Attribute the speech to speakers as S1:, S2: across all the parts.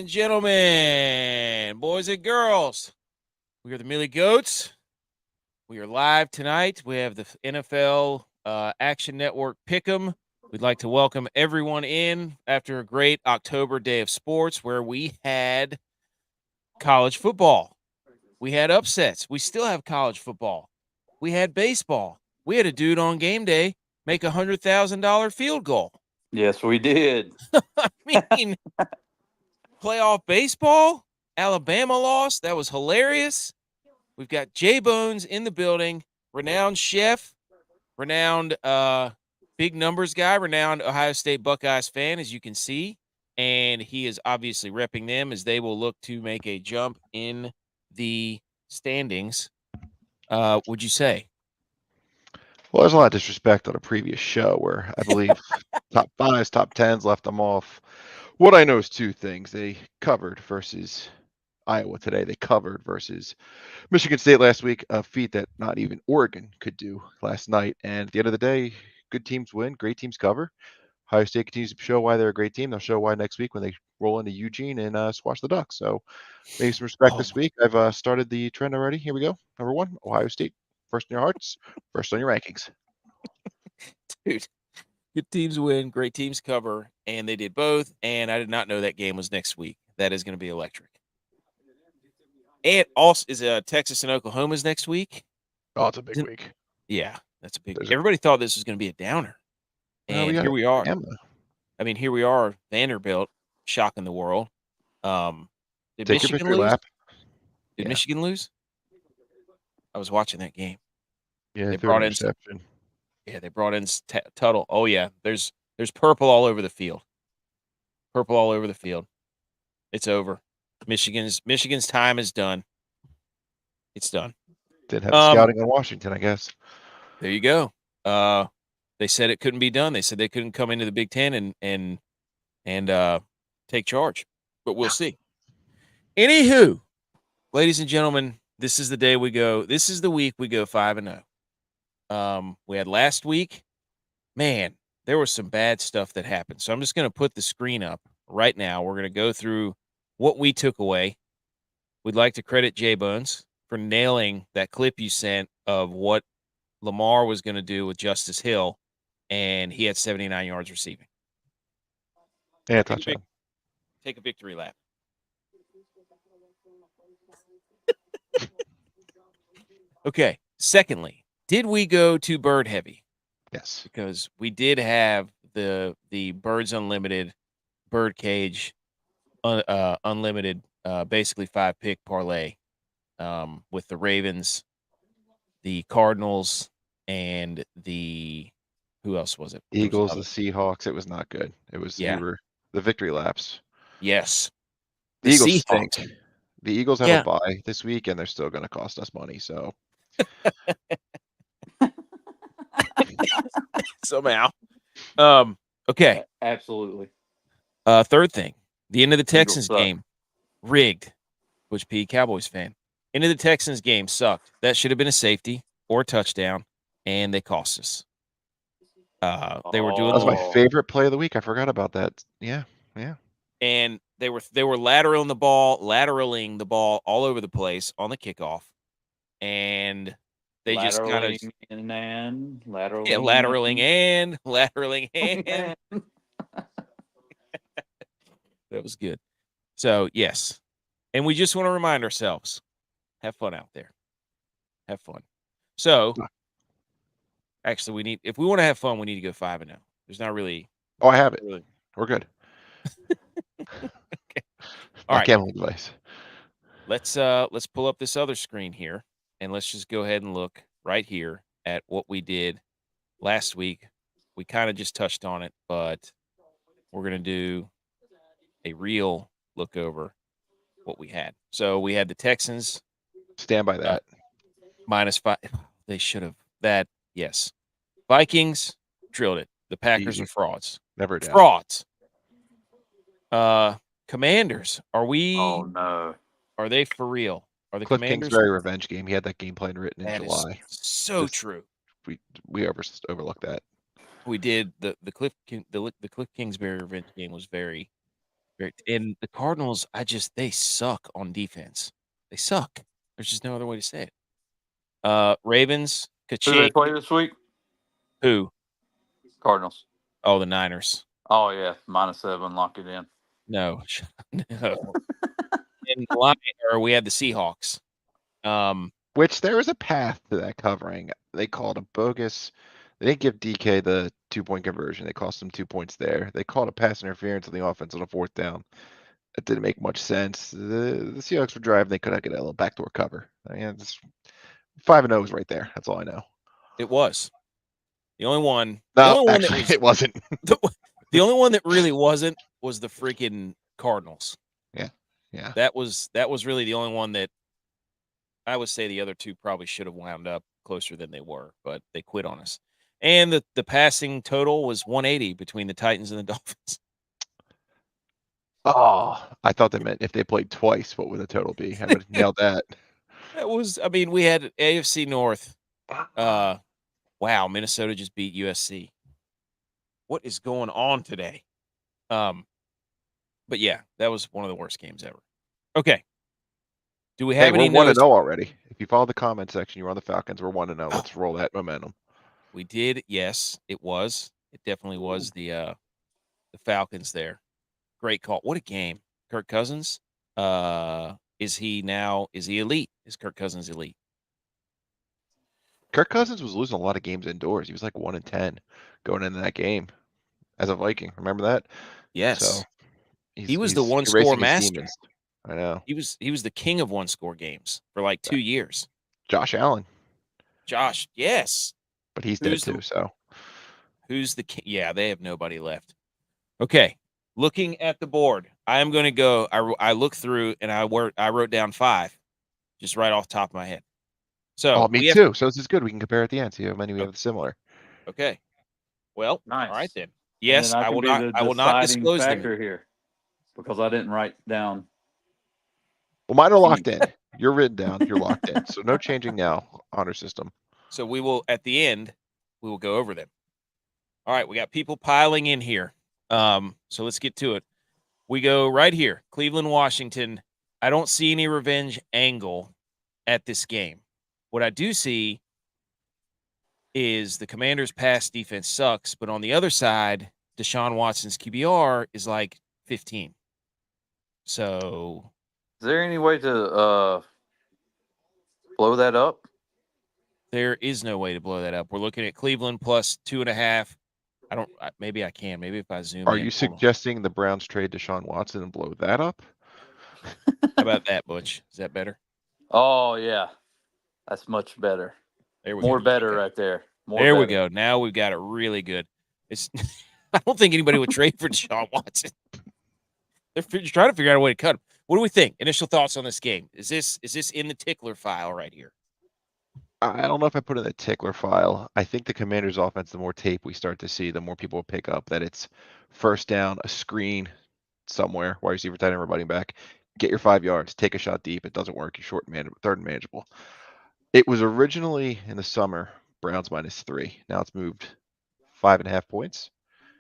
S1: and gentlemen, boys and girls, we are the Millie Goats. We are live tonight. We have the NFL Action Network Pick'em. We'd like to welcome everyone in after a great October day of sports where we had college football. We had upsets. We still have college football. We had baseball. We had a dude on game day make a $100,000 field goal.
S2: Yes, we did.
S1: I mean, playoff baseball. Alabama lost. That was hilarious. We've got JBonez in the building, renowned chef, renowned big numbers guy, renowned Ohio State Buckeyes fan, as you can see. And he is obviously repping them as they will look to make a jump in the standings. Would you say?
S3: Well, there's a lot of disrespect on a previous show where I believe top fives, top tens left them off. What I know is two things. They covered versus Iowa today. They covered versus Michigan State last week, a feat that not even Oregon could do last night. And at the end of the day, good teams win, great teams cover. Ohio State continues to show why they're a great team. They'll show why next week when they roll into Eugene and squash the Ducks. So maybe some respect this week. I've started the trend already. Here we go. Number one, Ohio State. First in your hearts, first on your rankings.
S1: Dude, good teams win, great teams cover, and they did both. And I did not know that game was next week. That is going to be electric. And also, is Texas and Oklahoma's next week?
S3: Oh, it's a big week.
S1: Yeah, that's a big. Everybody thought this was going to be a downer, and here we are. I mean, here we are. Vanderbilt shocking the world. Did Michigan lose? Did Michigan lose? I was watching that game.
S3: Yeah, they brought in interception.
S1: Yeah, they brought in Tuttle. Oh yeah, there's purple all over the field. Purple all over the field. It's over. Michigan's time is done. It's done.
S3: Did have scouting on Washington, I guess.
S1: There you go. They said it couldn't be done. They said they couldn't come into the Big Ten and take charge. But we'll see. Anywho, ladies and gentlemen, this is the day we go. This is the week we go 5-0. We had last week. Man, there was some bad stuff that happened. So I'm just going to put the screen up right now. We're going to go through what we took away. We'd like to credit JBonez for nailing that clip you sent of what Lamar was going to do with Justice Hill, and he had 79 yards receiving.
S3: Yeah, touchdown.
S1: Take a victory lap. Okay. Secondly, did we go to bird heavy?
S3: Yes.
S1: Because we did have the Birds Unlimited bird cage unlimited basically 5-pick parlay with the Ravens, the Cardinals, and the who else was it?
S3: Eagles, the Seahawks. It was not good. It was the victory laps.
S1: Yes.
S3: The Eagles stink. The Eagles have a bye this week, and they're still going to cost us money. So
S1: somehow. Okay.
S2: Absolutely.
S1: Third thing, the end of the Texans game rigged. Butch P, Cowboys fan. End of the Texans game sucked. That should have been a safety or a touchdown, and they cost us. They were doing.
S3: That was my favorite play of the week. I forgot about that. Yeah.
S1: And they were lateraling the ball all over the place on the kickoff, and they just kind of lateraling and that was good. So yes, and we just want to remind ourselves, have fun out there, have fun. So actually, if we want to have fun, we need to go 5-0. There's not really.
S3: Oh, I have it. Really. We're good.
S1: Okay. All right.
S3: Gambling device.
S1: Let's pull up this other screen here, and let's just go ahead and look right here at what we did last week. We kind of just touched on it, but we're gonna do a real look over what we had. So we had the Texans.
S3: Stand by that.
S1: -5. They should have that. Yes. Vikings drilled it. The Packers are frauds.
S3: Never doubt.
S1: Frauds. Commanders. Are we?
S2: Oh no.
S1: Are they for real? Are the
S3: Cliff
S1: Commanders?
S3: Kingsbury revenge game. He had that game plan written in July.
S1: So true.
S3: We overlooked that.
S1: We did the Cliff Kingsbury revenge game was very And the Cardinals, they suck on defense. They suck. There's just no other way to say it. Ravens,
S2: Who
S1: ka-ching.
S2: they play this week?
S1: Who?
S2: Cardinals.
S1: Oh, the Niners.
S2: Oh yeah, -7. Lock it in.
S1: No. No. And we had the Seahawks.
S3: Which there was a path to that covering. They called a bogus. They didn't give DK the 2-point conversion. They cost him 2 points there. They called a pass interference on the offense on a 4th down. It didn't make much sense. The Seahawks were driving. They could not get a little backdoor cover. I mean, it's 5-0 is right there. That's all I know.
S1: It was. The only one.
S3: No, actually, it wasn't.
S1: The only one that really wasn't was the freaking Cardinals.
S3: Yeah.
S1: That was really the only one that I would say the other two probably should have wound up closer than they were, but they quit on us. And the passing total was 180 between the Titans and the Dolphins.
S3: Oh, I thought they meant if they played twice, what would the total be? I would have nailed that.
S1: That was, I mean, we had AFC North. Wow, Minnesota just beat USC. What is going on today? But yeah, that was one of the worst games ever. Okay. Do we have any
S3: we're 1-0
S1: notes?
S3: already. If you follow the comment section, you're on the Falcons. We're 1-0. Let's roll that momentum.
S1: We did. Yes, it was. It definitely was the Falcons there. Great call. What a game. Kirk Cousins. Is he elite? Is Kirk Cousins elite?
S3: Kirk Cousins was losing a lot of games indoors. He was like 1-10 going into that game as a Viking. Remember that?
S1: Yes.
S3: So
S1: he was the one-score
S3: erasing his
S1: master.
S3: demons. I know.
S1: He was the king of one-score games for like 2 years.
S3: Josh Allen.
S1: Josh, yes.
S3: But he's dead too, so.
S1: Who's the king? Yeah, they have nobody left. Okay. Looking at the board, I am going to go. I looked through and I wrote down 5, just right off the top of my head. So
S3: me too. So this is good. We can compare at the end. See how many we have similar.
S1: Okay. Well,
S2: Nice.
S1: all right then. Yes,
S2: I
S1: will not. I will not disclose them
S2: here because I didn't write down.
S3: Well, mine are locked in. You're written down. You're locked in. So no changing now. Honor system.
S1: So we will at the end. We will go over them. All right, we got people piling in here. So let's get to it. We go right here, Cleveland, Washington. I don't see any revenge angle at this game. What I do see is the Commanders' pass defense sucks, but on the other side, Deshaun Watson's QBR is like 15. So,
S2: is there any way to blow that up?
S1: There is no way to blow that up. We're looking at Cleveland plus 2.5. Maybe I can. Maybe if I zoom in.
S3: Are you suggesting the Browns trade Deshaun Watson and blow that up?
S1: How about that, Butch? Is that better?
S2: Oh, yeah. That's much better.
S1: There we
S2: go. More better
S1: okay.
S2: Right there.
S1: We go. Now we've got it really good. It's. I don't think anybody would trade for Deshaun Watson. They're trying to figure out a way to cut him. What do we think? Initial thoughts on this game? Is this in the tickler file right here?
S3: I don't know if I put in the tickler file. I think the Commanders' offense, the more tape we start to see, the more people will pick up that it's first down, a screen somewhere, wide receiver, tight end, running back. Get your 5 yards, take a shot deep. It doesn't work. You're third and manageable. It was originally in the summer, Browns -3. Now it's moved 5.5 points.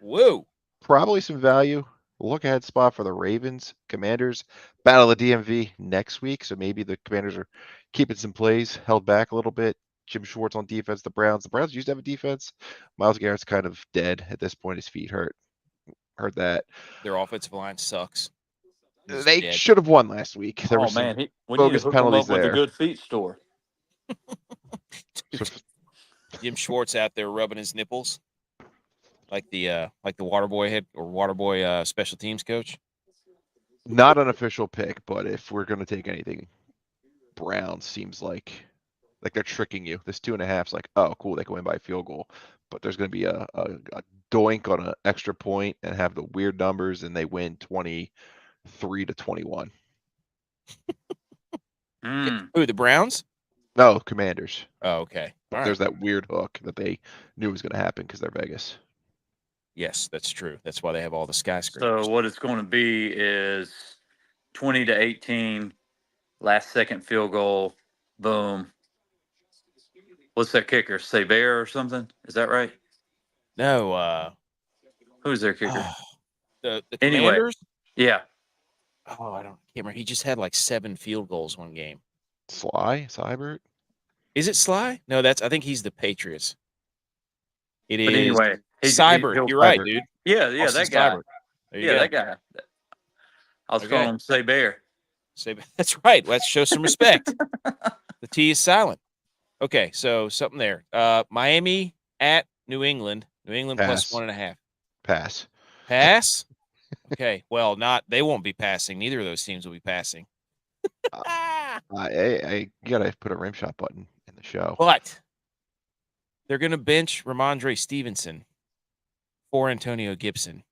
S1: Whoa.
S3: Probably some value. Look ahead spot for the Ravens, Commanders, battle of the DMV next week. So maybe the Commanders are keeping some plays held back a little bit. Jim Schwartz on defense. The Browns used to have a defense. Myles Garrett's kind of dead at this point. His feet hurt. Heard that.
S1: Their offensive line sucks.
S3: They should have won last week. There were some
S2: we
S3: bogus
S2: need to hook
S3: penalties
S2: them up
S3: there.
S2: With a good feet store.
S1: Jim Schwartz out there rubbing his nipples. Like the Waterboy head or Waterboy special teams coach.
S3: Not an official pick, but if we're going to take anything, Browns seems like they're tricking you. This 2.5 is like, oh, cool, they can win by a field goal, but there's going to be a doink on an extra point and have the weird numbers, and they win 23-21.
S1: Who, the Browns?
S3: No, Commanders.
S1: Oh, okay.
S3: But there's that weird hook that they knew was going to happen because they're Vegas.
S1: Yes, that's true. That's why they have all the skyscrapers.
S2: So what it's going to be is 20-18, last second field goal, boom. What's that kicker? Sever or something? Is that right?
S1: No.
S2: Who's their kicker?
S1: The Commanders?
S2: Yeah.
S1: Oh, can't remember. He just had like 7 field goals one game.
S3: Seibert?
S1: Is it Sly? No, I think he's the Patriots. It
S2: But
S1: is
S2: anyway,
S1: Seibert.
S2: he'll.
S1: You're right,
S3: Seibert.
S1: dude.
S2: Yeah,
S1: Austin
S2: that guy.
S1: Seibert. There you
S2: Yeah,
S1: go.
S2: that guy. I was calling him Say Bear.
S1: That's right. Let's show some respect. The T is silent. Okay, so something there. Miami at New England. New England plus
S3: Pass.
S1: 1.5.
S3: Pass.
S1: Pass? Okay. Well, they won't be passing. Neither of those teams will be passing.
S3: You gotta put a rim shot button in the show.
S1: But they're gonna bench Ramondre Stevenson for Antonio Gibson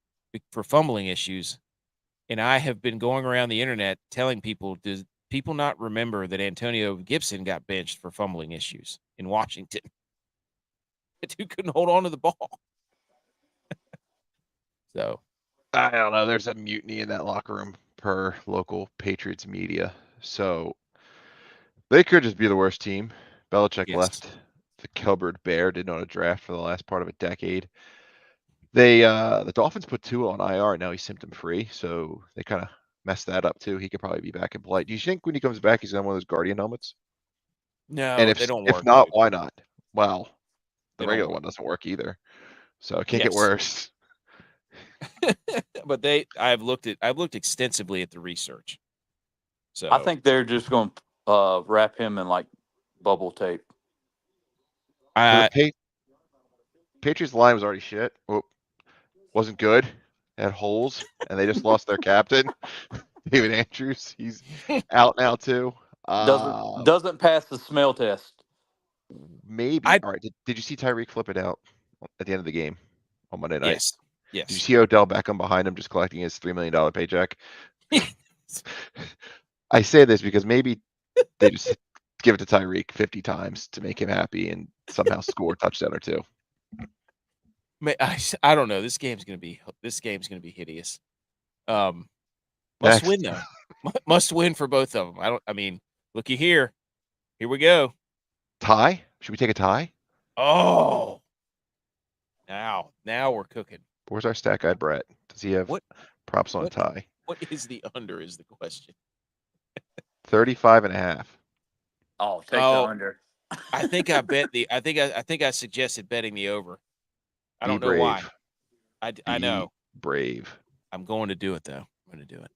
S1: for fumbling issues. And I have been going around the internet telling people, does people not remember that Antonio Gibson got benched for fumbling issues in Washington? The dude couldn't hold on to the ball. So
S3: I don't know. There's a mutiny in that locker room per local Patriots media. So they could just be the worst team. Belichick
S1: yes.
S3: left the cupboard bare, didn't own a draft for the last part of a decade. The Dolphins put Tua on IR, now he's symptom free, so they kind of messed that up too. He could probably be back in play. Do you think when he comes back he's on one of those Guardian helmets?
S1: No,
S3: And
S1: they don't
S3: if
S1: work.
S3: not,
S1: Dude.
S3: why not? Well, the
S1: They don't
S3: regular
S1: work.
S3: one doesn't work either. So it can't get
S1: Yes.
S3: worse.
S1: But I've looked extensively at the research. So
S2: I think they're just going to wrap him in like bubble tape.
S3: So the Patriots line was already shit. Wasn't good. Had holes, and they just lost their captain, David Andrews. He's out now too.
S2: Doesn't pass the smell test.
S3: Maybe. All right. Did you see Tyreek flip it out at the end of the game on Monday night?
S1: Yes. Yes.
S3: Did you see Odell Beckham behind him just collecting his $3 million paycheck? I say this because maybe they just give it to Tyreek 50 times to make him happy and somehow score a touchdown or two.
S1: I don't know. This game's gonna be hideous. Must
S3: Next.
S1: win though. Must win for both of them. Looky here. Here we go.
S3: Tie? Should we take a tie?
S1: Oh. Now we're cooking.
S3: Where's our stat guy, Brett? Does he have props on a tie?
S1: What is the under is the question.
S3: 35.5.
S2: Oh, take the under.
S1: I think I suggested betting the over. I don't know why. I know.
S3: Brave.
S1: I'm going to do it though. I'm going to do it.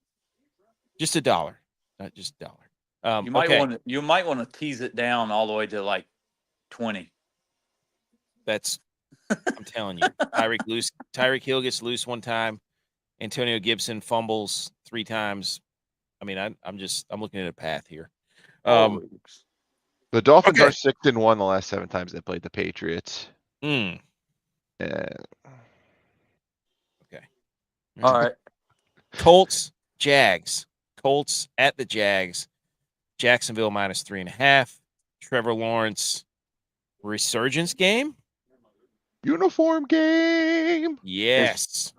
S1: Just $1, not just $1.
S2: You might want to tease it down all the way to like 20.
S1: I'm telling you. Tyreek Hill gets loose one time. Antonio Gibson fumbles 3 times. I'm looking at a path here.
S3: The Dolphins are 6-1 the last 7 times they played the Patriots.
S1: Okay.
S2: All right.
S1: Colts, Jags. Colts at the Jags. Jacksonville minus 3.5. Trevor Lawrence resurgence game.
S3: Uniform game.
S1: Yes.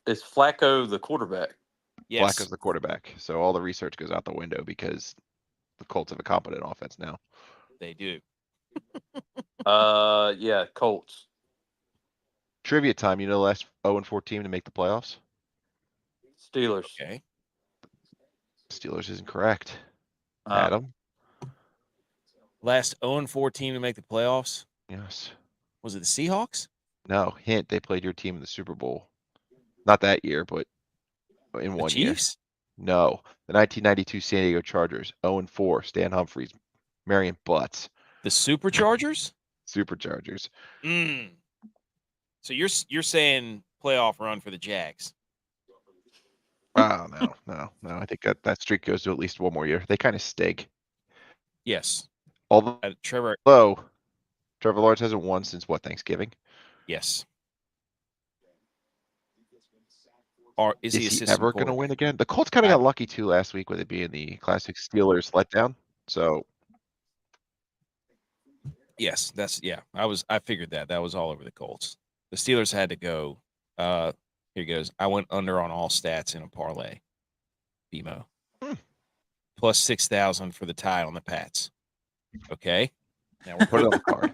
S2: Is Flacco the quarterback?
S3: Yes. Flacco's the quarterback. So all the research goes out the window because the Colts have a competent offense now.
S1: They do.
S2: Yeah, Colts.
S3: Trivia time. You know the last 0-4 team to make the playoffs?
S2: Steelers.
S1: Okay.
S3: Steelers isn't correct. Adam?
S1: Last 0-4 team to make the playoffs?
S3: Yes.
S1: Was it the Seahawks?
S3: No. Hint, they played your team in the Super Bowl. Not that year, but in one year.
S1: Chiefs?
S3: No. The 1992 San Diego Chargers. 0-4. Stan Humphries. Marion Butts.
S1: The Superchargers?
S3: Superchargers.
S1: So you're saying playoff run for the Jags?
S3: Oh, no. I think that streak goes to at least one more year. They kind of stink.
S1: Yes.
S3: Although
S1: Trevor
S3: Lawrence hasn't won since what, Thanksgiving?
S1: Yes. Or is he
S3: ever going to win again? The Colts kind of got lucky too last week with it being the classic Steelers letdown. So
S1: yes, I figured that was all over the Colts. The Steelers had to go. Here goes. I went under on all stats in a parlay. BMO. Plus 6,000 for the tie on the Pats. Okay.
S3: Now we'll put it on the card.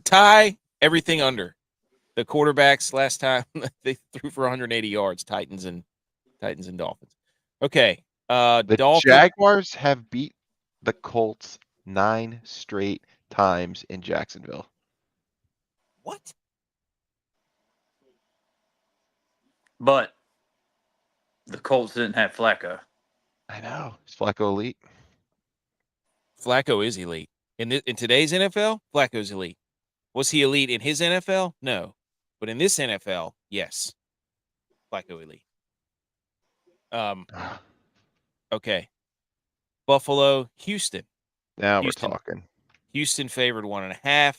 S1: Tie, everything under. The quarterbacks last time they threw for 180 yards. Titans and Dolphins. Okay.
S3: The
S1: Dolphins.
S3: Jaguars have beat the Colts 9 straight times in Jacksonville.
S1: What?
S2: But the Colts didn't have Flacco.
S3: I know. Is Flacco elite?
S1: Flacco is elite. In today's NFL, Flacco's elite. Was he elite in his NFL? No. But in this NFL, yes. Flacco elite. Okay. Buffalo, Houston.
S3: Now
S1: Houston.
S3: we're talking.
S1: Houston favored 1.5.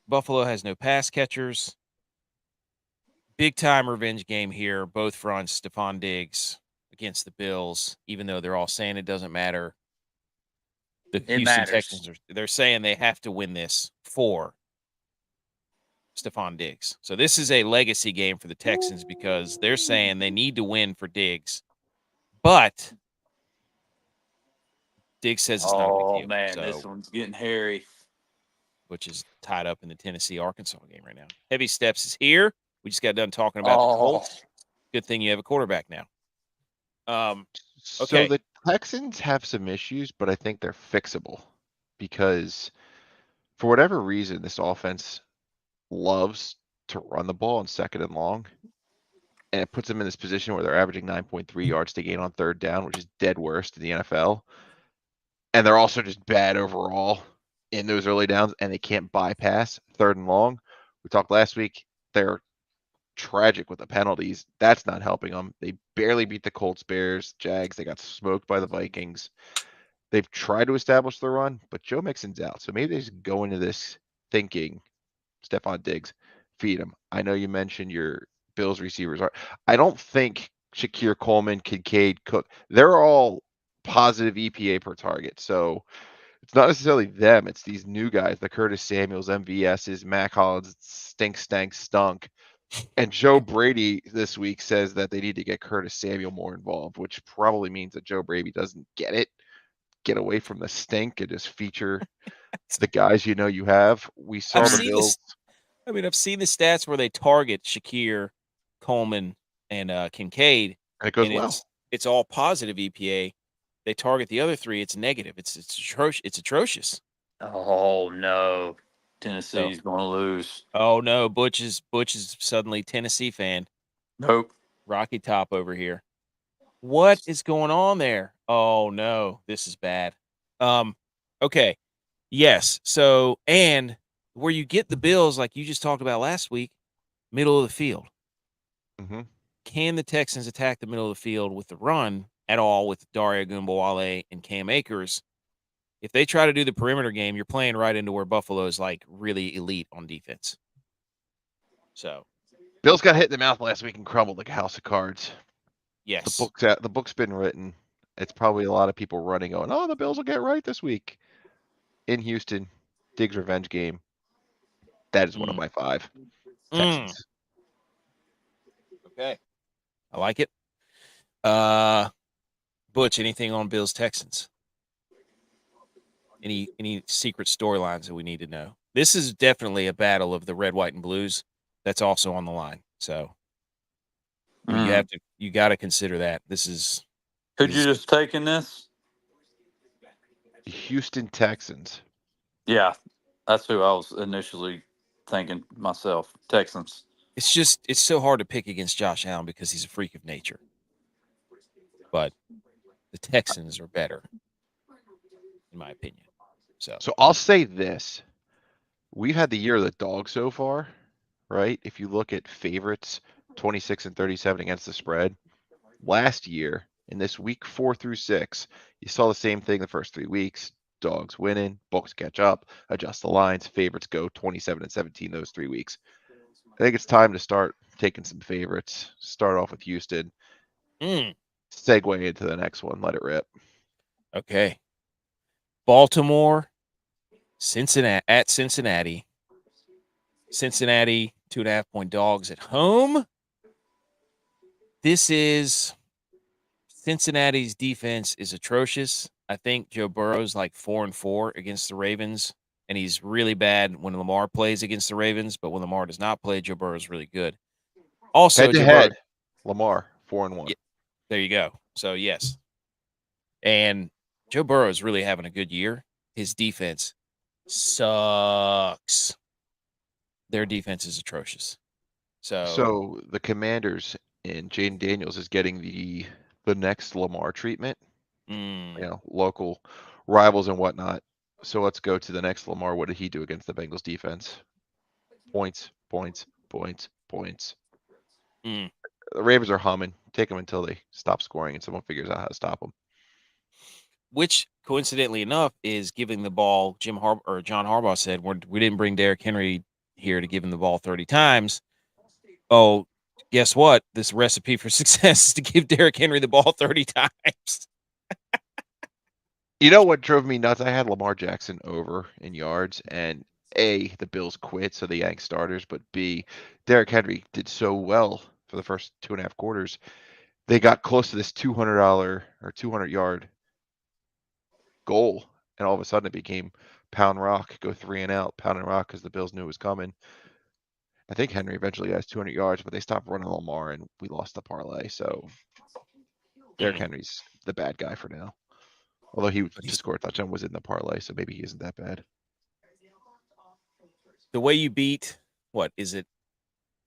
S1: Buffalo has no pass catchers. Big time revenge game here. Both fronts, Stephon Diggs against the Bills, even though they're all saying it doesn't matter. The Houston
S2: matters.
S1: Texans they're saying they have to win this for Stephon Diggs. So this is a legacy game for the Texans because they're saying they need to win for Diggs. But Diggs says it's not a big deal.
S2: Oh, man,
S1: so,
S2: this one's getting hairy.
S1: Which is tied up in the Tennessee-Arkansas game right now. Heavy Steps is here. We just got done talking about the Colts. Good thing you have a quarterback now.
S3: So
S1: Okay.
S3: the Texans have some issues, but I think they're fixable because for whatever reason, this offense loves to run the ball on 2nd and long. And it puts them in this position where they're averaging 9.3 yards to gain on 3rd down, which is dead worst in the NFL. And they're also just bad overall in those early downs, and they can't bypass 3rd and long. We talked last week. They're tragic with the penalties. That's not helping them. They barely beat the Colts, Bears, Jags. They got smoked by the Vikings. They've tried to establish the run, but Joe Mixon's out. So maybe they just go into this thinking, Stephon Diggs, feed him. I know you mentioned your Bills receivers are. I don't think Shakir Coleman, Kincaid, Cook, they're all positive EPA per target. So it's not necessarily them. It's these new guys, the Curtis Samuels, MVSs, Mac Hollins, stunk. And Joe Brady this week says that they need to get Curtis Samuel more involved, which probably means that Joe Brady doesn't get away from the stink and just feature the guys you know you have. We saw the Bills.
S1: I've seen the stats where they target Shakir, Coleman, and Kincaid,
S3: And it goes well.
S1: It's all positive EPA. They target the other 3, it's negative. It's atrocious.
S2: Oh, no. Tennessee's going to lose.
S1: Oh, no. Butch is suddenly Tennessee fan.
S2: Nope.
S1: Rocky Top over here. What is going on there? Oh, no. This is bad. Okay. Yes. So, and where you get the Bills, like you just talked about last week, middle of the field.
S3: Mm-hmm.
S1: Can the Texans attack the middle of the field with the run at all with Daria Gumbawale and Cam Akers? If they try to do the perimeter game, you're playing right into where Buffalo is like really elite on defense. So
S3: Bills got hit in the mouth last week and crumbled like a house of cards.
S1: yes,
S3: The book's been written. It's probably a lot of people running going, oh, the Bills will get right this week. In Houston, Diggs revenge game. That is one of my 5. Texans.
S1: Okay. I like it. Butch, anything on Bills Texans? Any secret storylines that we need to know? This is definitely a battle of the red, white, and blues. That's also on the line. So you got to consider that. This is.
S2: Who'd you just take in this?
S3: The Houston Texans.
S2: Yeah, that's who I was initially thinking myself. Texans.
S1: It's so hard to pick against Josh Allen because he's a freak of nature. But the Texans are better, in my opinion. So
S3: I'll say this. We've had the year of the dog so far, right? If you look at favorites, 26 and 37 against the spread. Last year, in this week 4 through 6, you saw the same thing the first 3 weeks. Dogs winning, books catch up, adjust the lines, favorites go 27 and 17 those 3 weeks. I think it's time to start taking some favorites. Start off with Houston. Segue into the next one. Let it rip.
S1: Okay. Baltimore, Cincinnati at Cincinnati. Cincinnati 2.5-point dogs at home. This is Cincinnati's defense is atrocious. I think Joe Burrow's like 4-4 against the Ravens. and he's really bad when Lamar plays against the Ravens. But when Lamar does not play, Joe Burrow is really good. Also,
S3: Head to
S1: Joe Burrow,
S3: head, Lamar 4-1.
S1: Yeah. There you go. So yes, and Joe Burrow is really having a good year. His defense sucks. Their defense is atrocious.
S3: So the Commanders and Jaden Daniels is getting the next Lamar treatment. Local rivals and whatnot. So let's go to the next Lamar. What did he do against the Bengals defense? Points, points, points, points.
S1: Mm.
S3: The Ravens are humming. Take them until they stop scoring and someone figures out how to stop them.
S1: Which, coincidentally enough, is giving the ball. John Harbaugh said, we didn't bring Derrick Henry here to give him the ball 30 times. Oh, guess what? This recipe for success is to give Derrick Henry the ball 30 times.
S3: You know what drove me nuts? I had Lamar Jackson over in yards, and A, the Bills quit, so they yanked starters, but B, Derrick Henry did so well for the first 2.5 quarters. They got close to this $200 or 200-yard goal, and all of a sudden it became pound rock, go 3 and out, pound and rock, because the Bills knew it was coming. I think Henry eventually has 200 yards, but they stopped running Lamar, and we lost the parlay. So Derrick Henry's the bad guy for now. Although he to score a touchdown was in the parlay, so maybe he isn't that bad.
S1: The way you beat, what is it?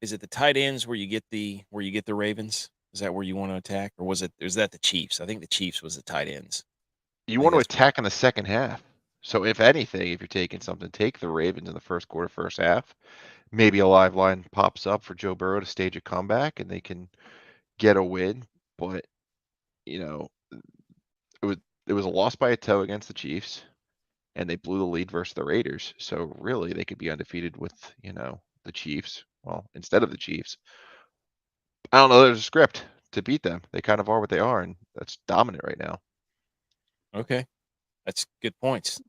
S1: Is it the tight ends where you get the Ravens? Is that where you want to attack, or is that the Chiefs? I think the Chiefs was the tight ends.
S3: You want to attack in the second half. So if anything, if you're taking something, take the Ravens in the first quarter, first half. Maybe a live line pops up for Joe Burrow to stage a comeback, and they can get a win. But it was a loss by a toe against the Chiefs, and they blew the lead versus the Raiders. So really, they could be undefeated with the Chiefs. Well, instead of the Chiefs, I don't know. There's a script to beat them. They kind of are what they are, and that's dominant right now.
S1: Okay, that's good points.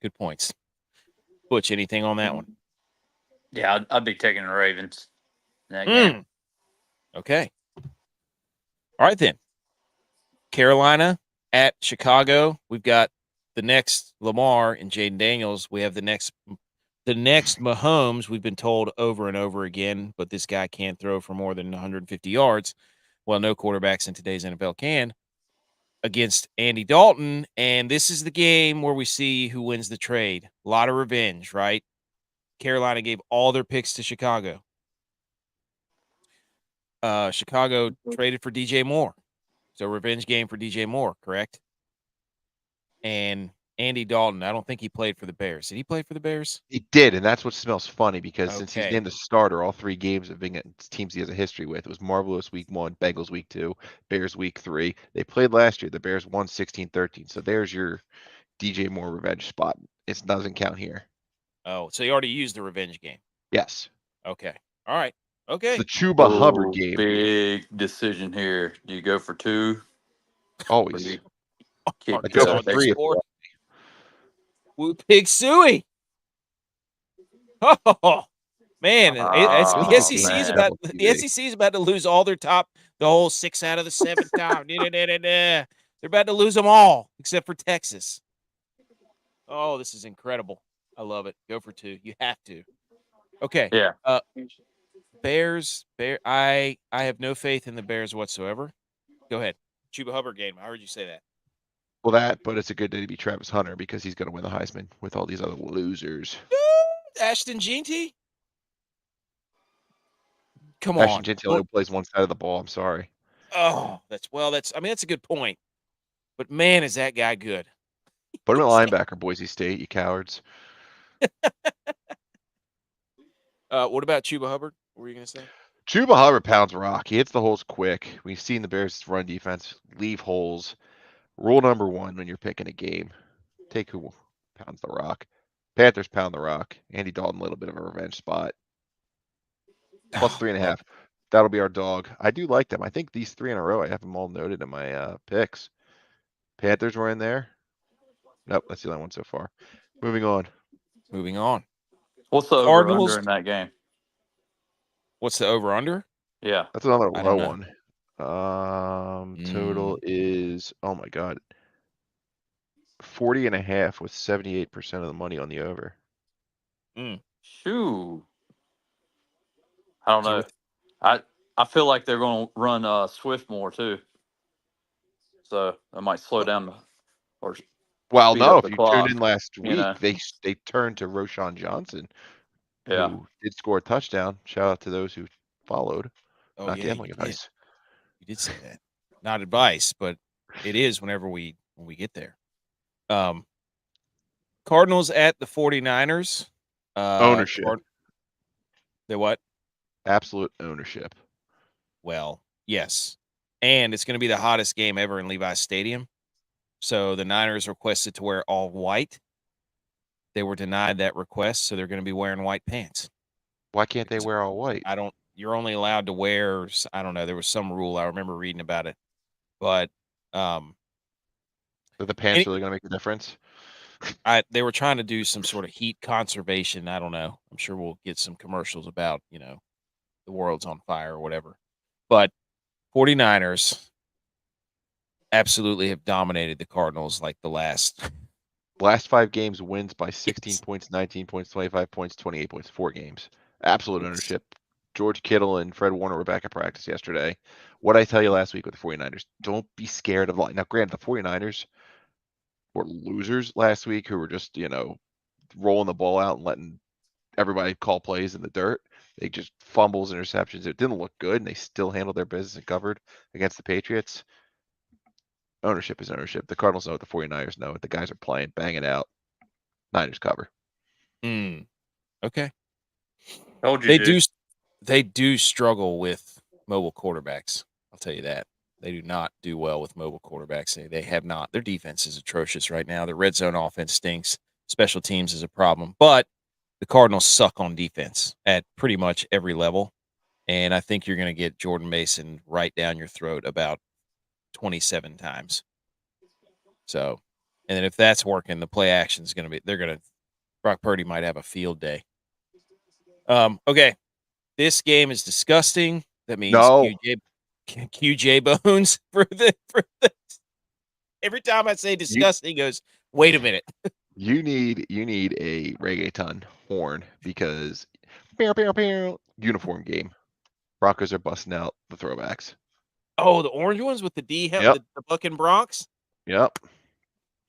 S1: Good points. Butch, anything on that one?
S2: Yeah, I'd be taking the Ravens in that game.
S1: Okay. All right then. Carolina at Chicago. We've got the next Lamar and Jaden Daniels. We have the next Mahomes. We've been told over and over again, but this guy can't throw for more than 150 yards. Well, no quarterbacks in today's NFL can. Against Andy Dalton, and this is the game where we see who wins the trade. A lot of revenge, right? Carolina gave all their picks to Chicago. Chicago traded for DJ Moore. So revenge game for DJ Moore, correct? And Andy Dalton, I don't think he played for the Bears. Did he play for the Bears?
S3: He did, and that's what smells funny because since he's named the starter, all 3 games of being teams he has a history with. It was Marvelous week 1, Bengals week 2, Bears week 3. They played last year. The Bears won 16-13. So there's your DJ Moore revenge spot. It doesn't count here.
S1: Oh, so he already used the revenge game.
S3: Yes.
S1: Okay. All right. Okay.
S3: It's the Chuba Hubbard game.
S2: Big decision here. Do you go for 2?
S3: Always.
S2: I
S3: go for 3.
S1: Woo Pig Suey. Oh man, the SEC is about to lose all their the whole 6 out of the 7 top. They're about to lose them all except for Texas. Oh, this is incredible. I love it. Go for 2. You have to. Okay.
S2: Yeah.
S1: Bears. I have no faith in the Bears whatsoever. Go ahead. Chuba Hubbard game. I heard you say that.
S3: Well, but it's a good day to be Travis Hunter because he's going to win the Heisman with all these other losers.
S1: Ashton Jeanty? Come
S3: Ashton
S1: on.
S3: Jeanty only plays one side of the ball. I'm sorry.
S1: Oh, that's a good point. But man, is that guy good.
S3: Put him at linebacker, Boise State, you cowards.
S1: What about Chuba Hubbard? What were you going to say?
S3: Chuba Hubbard pounds rock. He hits the holes quick. We've seen the Bears' run defense leave holes. Rule number 1 when you're picking a game, take who pounds the rock. Panthers pound the rock. Andy Dalton, a little bit of a revenge spot. Plus 3.5. That'll be our dog. I do like them. I think these 3 in a row, I have them all noted in my picks. Panthers were in there. Nope, that's the only one so far. Moving on.
S2: What's the over-under in that game?
S1: What's the over-under?
S2: Yeah.
S3: That's another low one. Total is, oh my God, 40.5 with 78% of the money on the over.
S2: Shoo. I don't
S1: So
S2: know. I feel like they're going to run Swift more too. So I might slow down or
S3: Well,
S2: speed
S3: no,
S2: up
S3: if
S2: the
S3: you tuned
S2: clock.
S3: in last
S2: You
S3: week,
S2: know.
S3: they turned to Roshan Johnson,
S2: Yeah.
S3: who did score a touchdown. Shout out to those who followed.
S1: Oh
S3: Not
S1: yeah, you
S3: gambling
S1: did.
S3: advice.
S1: You did say that. Not advice, but it is when we get there. Cardinals at the 49ers.
S3: Ownership.
S1: They what?
S3: Absolute ownership.
S1: Well, yes. And it's going to be the hottest game ever in Levi's Stadium. So the Niners requested to wear all white. They were denied that request, so they're going to be wearing white pants.
S3: Why can't they wear all white?
S1: You're only allowed to wear, I don't know, there was some rule. I remember reading about it. But
S3: Are the pants really going to make a difference?
S1: they were trying to do some sort of heat conservation. I don't know. I'm sure we'll get some commercials about, the world's on fire or whatever. But 49ers absolutely have dominated the Cardinals like the last
S3: 5 games wins by 16 points, 19 points, 25 points, 28 points, 4 games. Absolute ownership. George Kittle and Fred Warner were back at practice yesterday. What I tell you last week with the 49ers, don't be scared of light. Now, granted, the 49ers were losers last week who were just, rolling the ball out and letting everybody call plays in the dirt. They just fumbles, interceptions. It didn't look good, and they still handled their business and covered against the Patriots. Ownership is ownership. The Cardinals know what the 49ers know. The guys are playing, banging out. Niners cover.
S1: Okay.
S2: Told you,
S1: They do struggle with mobile quarterbacks. I'll tell you that. They do not do well with mobile quarterbacks. They have not. Their defense is atrocious right now. The red zone offense stinks. Special teams is a problem. But the Cardinals suck on defense at pretty much every level. And I think you're going to get Jordan Mason right down your throat about 27 times. So, and then if that's working, the play action is going to be, Brock Purdy might have a field day. Okay. This game is disgusting. That means
S3: No.
S1: JBonez for the every time I say disgusting, he goes, wait a minute.
S3: You need a reggaeton horn because uniform game. Broncos are busting out the throwbacks.
S1: Oh, the orange ones with the
S3: Yep.
S1: the Bucking Bronx?
S3: Yep.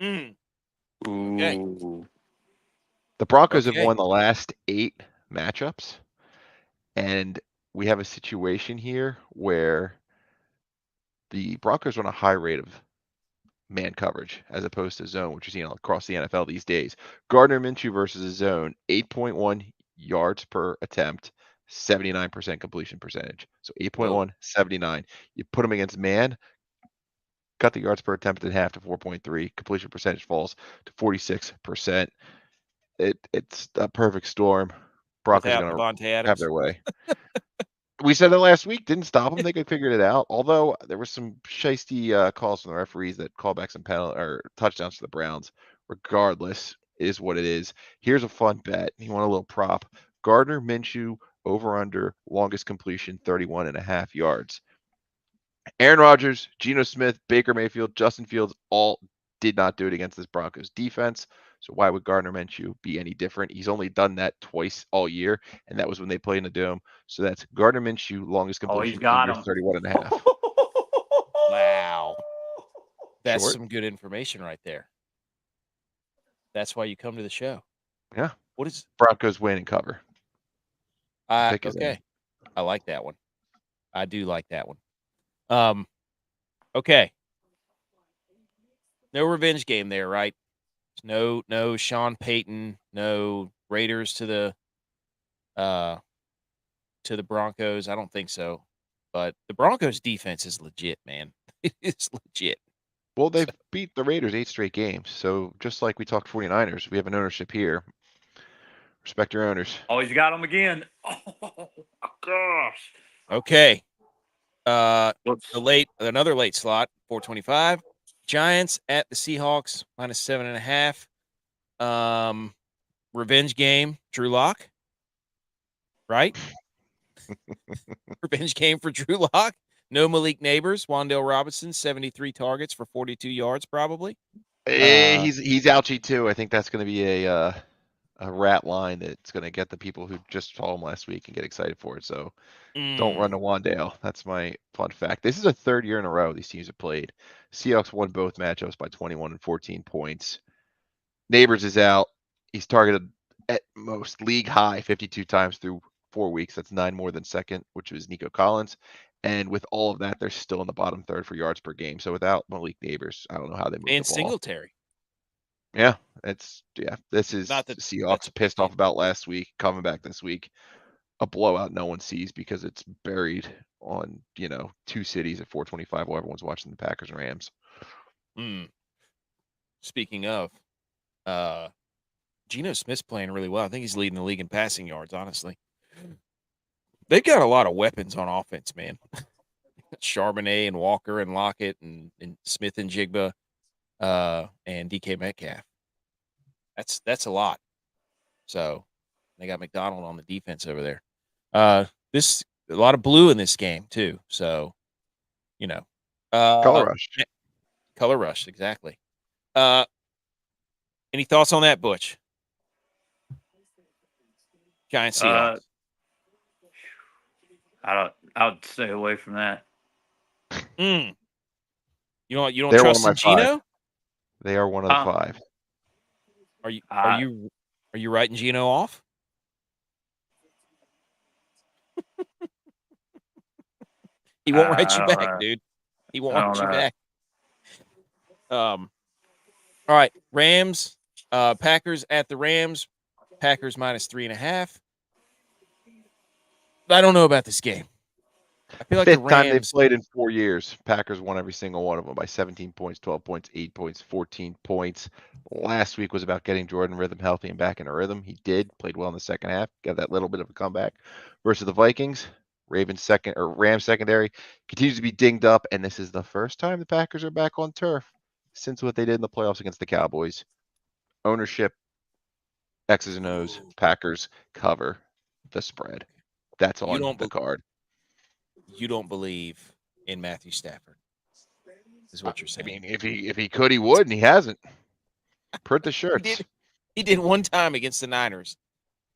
S1: Okay.
S2: Ooh.
S3: The Broncos have won the last 8 matchups, and we have a situation here where the Broncos run a high rate of man coverage as opposed to zone, which is across the NFL these days. Gardner Minshew versus a zone, 8.1 yards per attempt, 79% completion percentage. So 8.1, 79. You put him against man, cut the yards per attempt in half to 4.3. Completion percentage falls to 46%. It's a perfect storm. Broncos are
S1: Without
S3: going
S1: Devontae
S3: to have
S1: Adams.
S3: their way. We said it last week, didn't stop them. They could figure it out. Although there were some shiesty calls from the referees that call back some penalty or touchdowns to the Browns. Regardless, is what it is. Here's a fun bet. You want a little prop? Gardner Minshew over under longest completion 31.5 yards. Aaron Rodgers, Geno Smith, Baker Mayfield, Justin Fields all did not do it against this Broncos defense. So why would Gardner Minshew be any different? He's only done that twice all year, and that was when they played in the Dome. So that's Gardner Minshew, longest completion
S2: got
S3: under
S2: him.
S3: 31.5.
S1: Wow. That's
S3: Short.
S1: some good information right there. That's why you come to the show.
S3: Yeah.
S1: What is
S3: Broncos win and cover?
S1: Okay. I like that one. I do like that one. Okay. No revenge game there, right? No Sean Payton, no Raiders to the Broncos. I don't think so. But the Broncos defense is legit, man. It's legit.
S3: Well, they've beat the Raiders 8 straight games. So just like we talked 49ers, we have an ownership here. Respect your owners.
S2: Oh, he's got them again. Oh, gosh.
S1: Okay. Another late slot, 425. Giants at the Seahawks, -7.5. Revenge game, Drew Lock. Right? Revenge game for Drew Lock. No Malik Neighbors. Wan'Dale Robinson, 73 targets for 42 yards, probably.
S3: He's ouchy too. I think that's going to be a rat line that's going to get the people who just saw him last week and get excited for it. So don't run to Wandale. That's my fun fact. This is a third year in a row these teams have played. Seahawks won both matchups by 21 and 14 points. Neighbors is out. He's targeted at most league high 52 times through 4 weeks. That's 9 more than second, which was Nico Collins. And with all of that, they're still in the bottom third for yards per game. So without Malik Neighbors, I don't know how they move
S1: And
S3: the ball.
S1: Singletary.
S3: Yeah, this is
S1: Not that
S3: Seahawks
S1: that's a big
S3: pissed off
S1: deal.
S3: about last week, coming back this week. A blowout no one sees because it's buried on, two cities at 425 while everyone's watching the Packers and Rams.
S1: Speaking of, Geno Smith's playing really well. I think he's leading the league in passing yards, honestly. They've got a lot of weapons on offense, man. Charbonnet and Walker and Lockett and Smith and Jigba and DK Metcalf. That's a lot. So they got McDonald on the defense over there. This a lot of blue in this game too. So,
S3: Color rush.
S1: Color rush, exactly. Any thoughts on that, Butch? Giants Seahawks.
S2: I would stay away from that.
S1: You don't
S3: They're
S1: trust
S3: one
S1: in
S3: of my
S1: Geno?
S3: 5. They are one of the 5.
S1: Are you writing Geno off? He won't write you back, dude. He won't write you back. All right, Rams, Packers at the Rams. Packers minus 3.5. I don't know about this game. I feel like the
S3: Fifth time they've
S1: Rams.
S3: played in 4 years. Packers won every single one of them by 17 points, 12 points, 8 points, 14 points. Last week was about getting Jordan rhythm healthy and back in a rhythm. He did. Played well in the second half. Got that little bit of a comeback versus the Vikings. Rams secondary continues to be dinged up, and this is the first time the Packers are back on turf since what they did in the playoffs against the Cowboys. Ownership, X's and O's, Packers cover the spread. That's on the card.
S1: You don't believe in Matthew Stafford, is what you're saying.
S3: I mean, if he could, he would, and he hasn't. Print the shirts.
S1: He did one time against the Niners.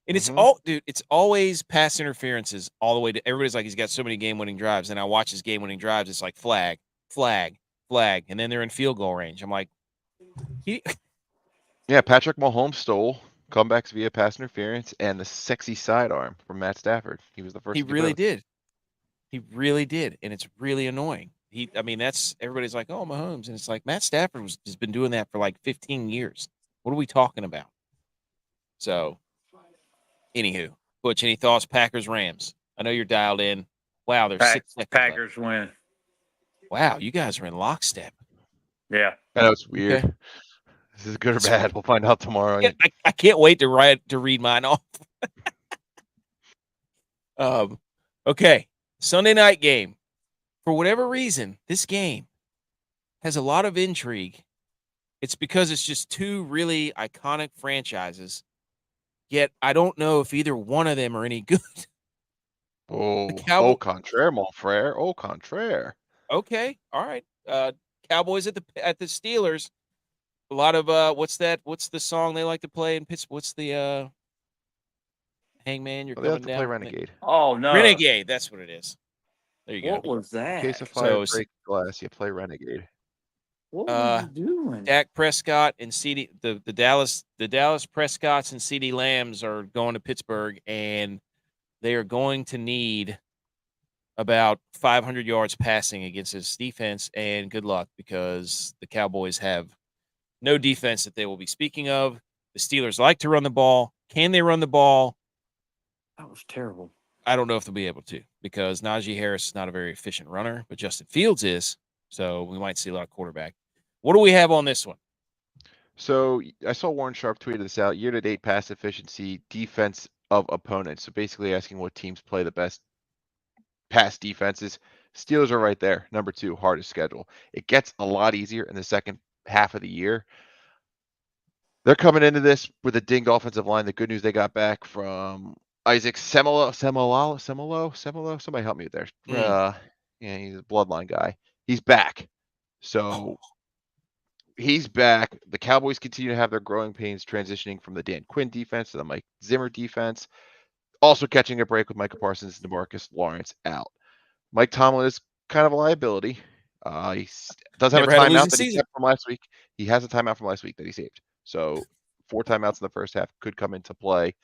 S1: And it's always pass interferences all the way to everybody's like, he's got so many game-winning drives. And I watch his game-winning drives. It's like flag. And then they're in field goal range. I'm like,
S3: yeah, Patrick Mahomes stole comebacks via pass interference and the sexy sidearm from Matt Stafford. He was the first.
S1: He really did. He really did. And it's really annoying. That's everybody's like, oh, Mahomes. And it's like, Matt Stafford has been doing that for like 15 years. What are we talking about? So, anywho, Butch, any thoughts? Packers, Rams. I know you're dialed in. Wow, there's 6 seconds
S2: Packers
S1: left.
S2: win.
S1: Wow, you guys are in lockstep.
S2: Yeah.
S3: I know it's weird. Okay. This is good or bad. We'll find out tomorrow.
S1: I can't wait to read mine off. Okay, Sunday night game. For whatever reason, this game has a lot of intrigue. It's because it's just 2 really iconic franchises. Yet I don't know if either one of them are any good.
S3: Au contraire, mon frère. Au contraire.
S1: Okay, all right. Cowboys at the Steelers. A lot of what's that? What's the song they like to play in Pittsburgh? What's the Hangman? You're coming down.
S3: They have to play Renegade.
S2: Oh no,
S1: Renegade. That's what it is. There you go.
S2: What was that?
S3: In case of fire, break glass. You play Renegade.
S2: What were you doing?
S1: Dak Prescott and the Dallas Prescotts and CeeDee Lambs are going to Pittsburgh, and they are going to need about 500 yards passing against this defense. And good luck, because the Cowboys have no defense that they will be speaking of. The Steelers like to run the ball. Can they run the ball?
S2: That was terrible.
S1: I don't know if they'll be able to, because Najee Harris is not a very efficient runner, but Justin Fields is. So we might see a lot of quarterback. What do we have on this one?
S3: So I saw Warren Sharp tweeted this out. Year-to-date pass efficiency, defense of opponents. So basically asking what teams play the best pass defenses. Steelers are right there. Number 2, hardest schedule. It gets a lot easier in the second half of the year. They're coming into this with a dinged offensive line. The good news, they got back from Isaac Semelo. Somebody help me with there. Yeah, he's a bloodline guy. He's back. So he's back. The Cowboys continue to have their growing pains transitioning from the Dan Quinn defense to the Mike Zimmer defense. Also catching a break with Micah Parsons and DeMarcus Lawrence out. Mike Tomlin is kind of a liability. He does have
S1: Never
S3: a
S1: had a
S3: timeout
S1: losing
S3: that he
S1: season.
S3: kept from last week. He has a timeout from last week that he saved. So 4 timeouts in the first half could come into play.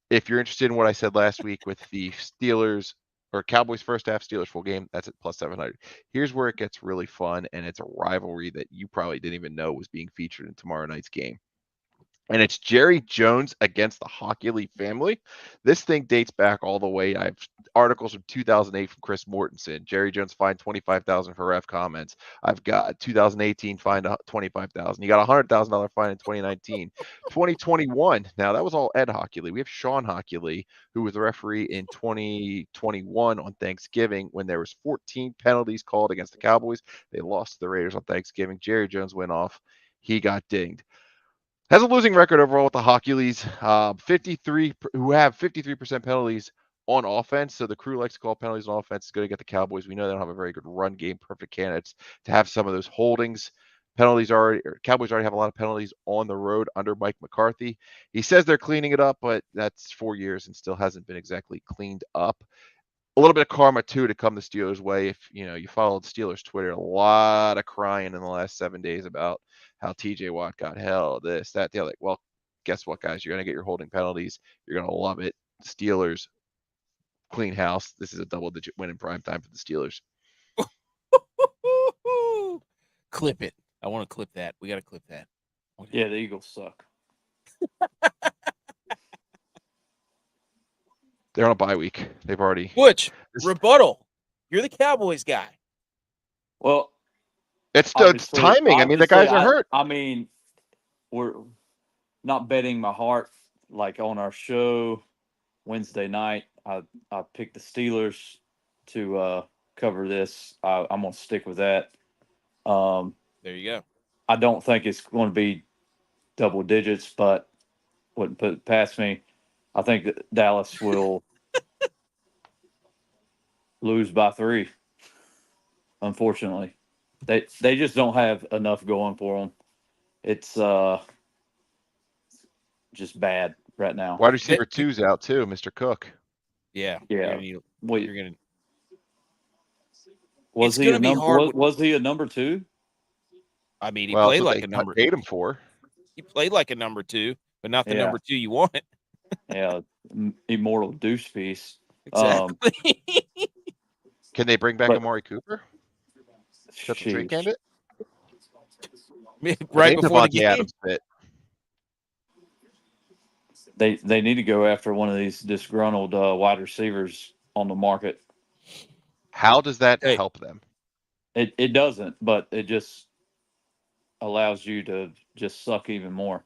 S3: If you're interested in what I said last week with the Steelers or Cowboys first half, Steelers full game, that's at plus 700. Here's where it gets really fun, and it's a rivalry that you probably didn't even know was being featured in tomorrow night's game. And it's Jerry Jones against the Hockley family. This thing dates back all the way. I have articles from 2008 from Chris Mortensen. Jerry Jones fined $25,000 for ref comments. I've got 2018 fined $25,000. You got a $100,000 fine in 2019. 2021. Now that was all Ed Hockley. We have Sean Hockley, who was a referee in 2021 on Thanksgiving when there was 14 penalties called against the Cowboys. They lost to the Raiders on Thanksgiving. Jerry Jones went off. He got dinged. Has a losing record overall with the Hockeys, 53 who have 53% penalties on offense. So the crew likes to call penalties on offense. It's going to get the Cowboys. We know they don't have a very good run game, perfect candidates to have some of those holdings. Cowboys already have a lot of penalties on the road under Mike McCarthy. He says they're cleaning it up, but that's 4 years and still hasn't been exactly cleaned up. A little bit of karma too to come the Steelers' way. If you followed Steelers Twitter, a lot of crying in the last 7 days about how TJ Watt got held, this, that, the other. Like, well, guess what, guys? You're gonna get your holding penalties. You're gonna love it. Steelers clean house. This is a double-digit win in prime time for the Steelers.
S1: Clip it. I want to clip that. We got to clip that. Okay.
S2: Yeah, the Eagles suck.
S3: They're on a bye week. They've already.
S1: Which rebuttal? You're the Cowboys guy.
S2: Well,
S3: it's timing. I mean, the guys are hurt.
S2: I mean, we're not betting my heart like on our show Wednesday night. I picked the Steelers to cover this. I'm going to stick with that.
S1: There you go.
S2: I don't think it's going to be double digits, but wouldn't put it past me. I think that Dallas will lose by 3. Unfortunately, they just don't have enough going for them. It's just bad right now.
S3: Wide receiver 2's out too, Mr. Cook.
S1: Yeah.
S2: Yeah.
S1: You're gonna.
S2: Was he a number? Was he a number 2?
S1: I mean, he played like a number.
S3: Paid him for.
S1: He played like a number 2, but not the number 2 you want.
S2: Yeah, immortal douche piece.
S1: Exactly.
S3: Can they bring back Amari Cooper? That's a trade candidate.
S1: Right before the game.
S3: Adams bit.
S2: They need to go after one of these disgruntled wide receivers on the market.
S3: How does that help them?
S2: It doesn't, but it just allows you to just suck even more.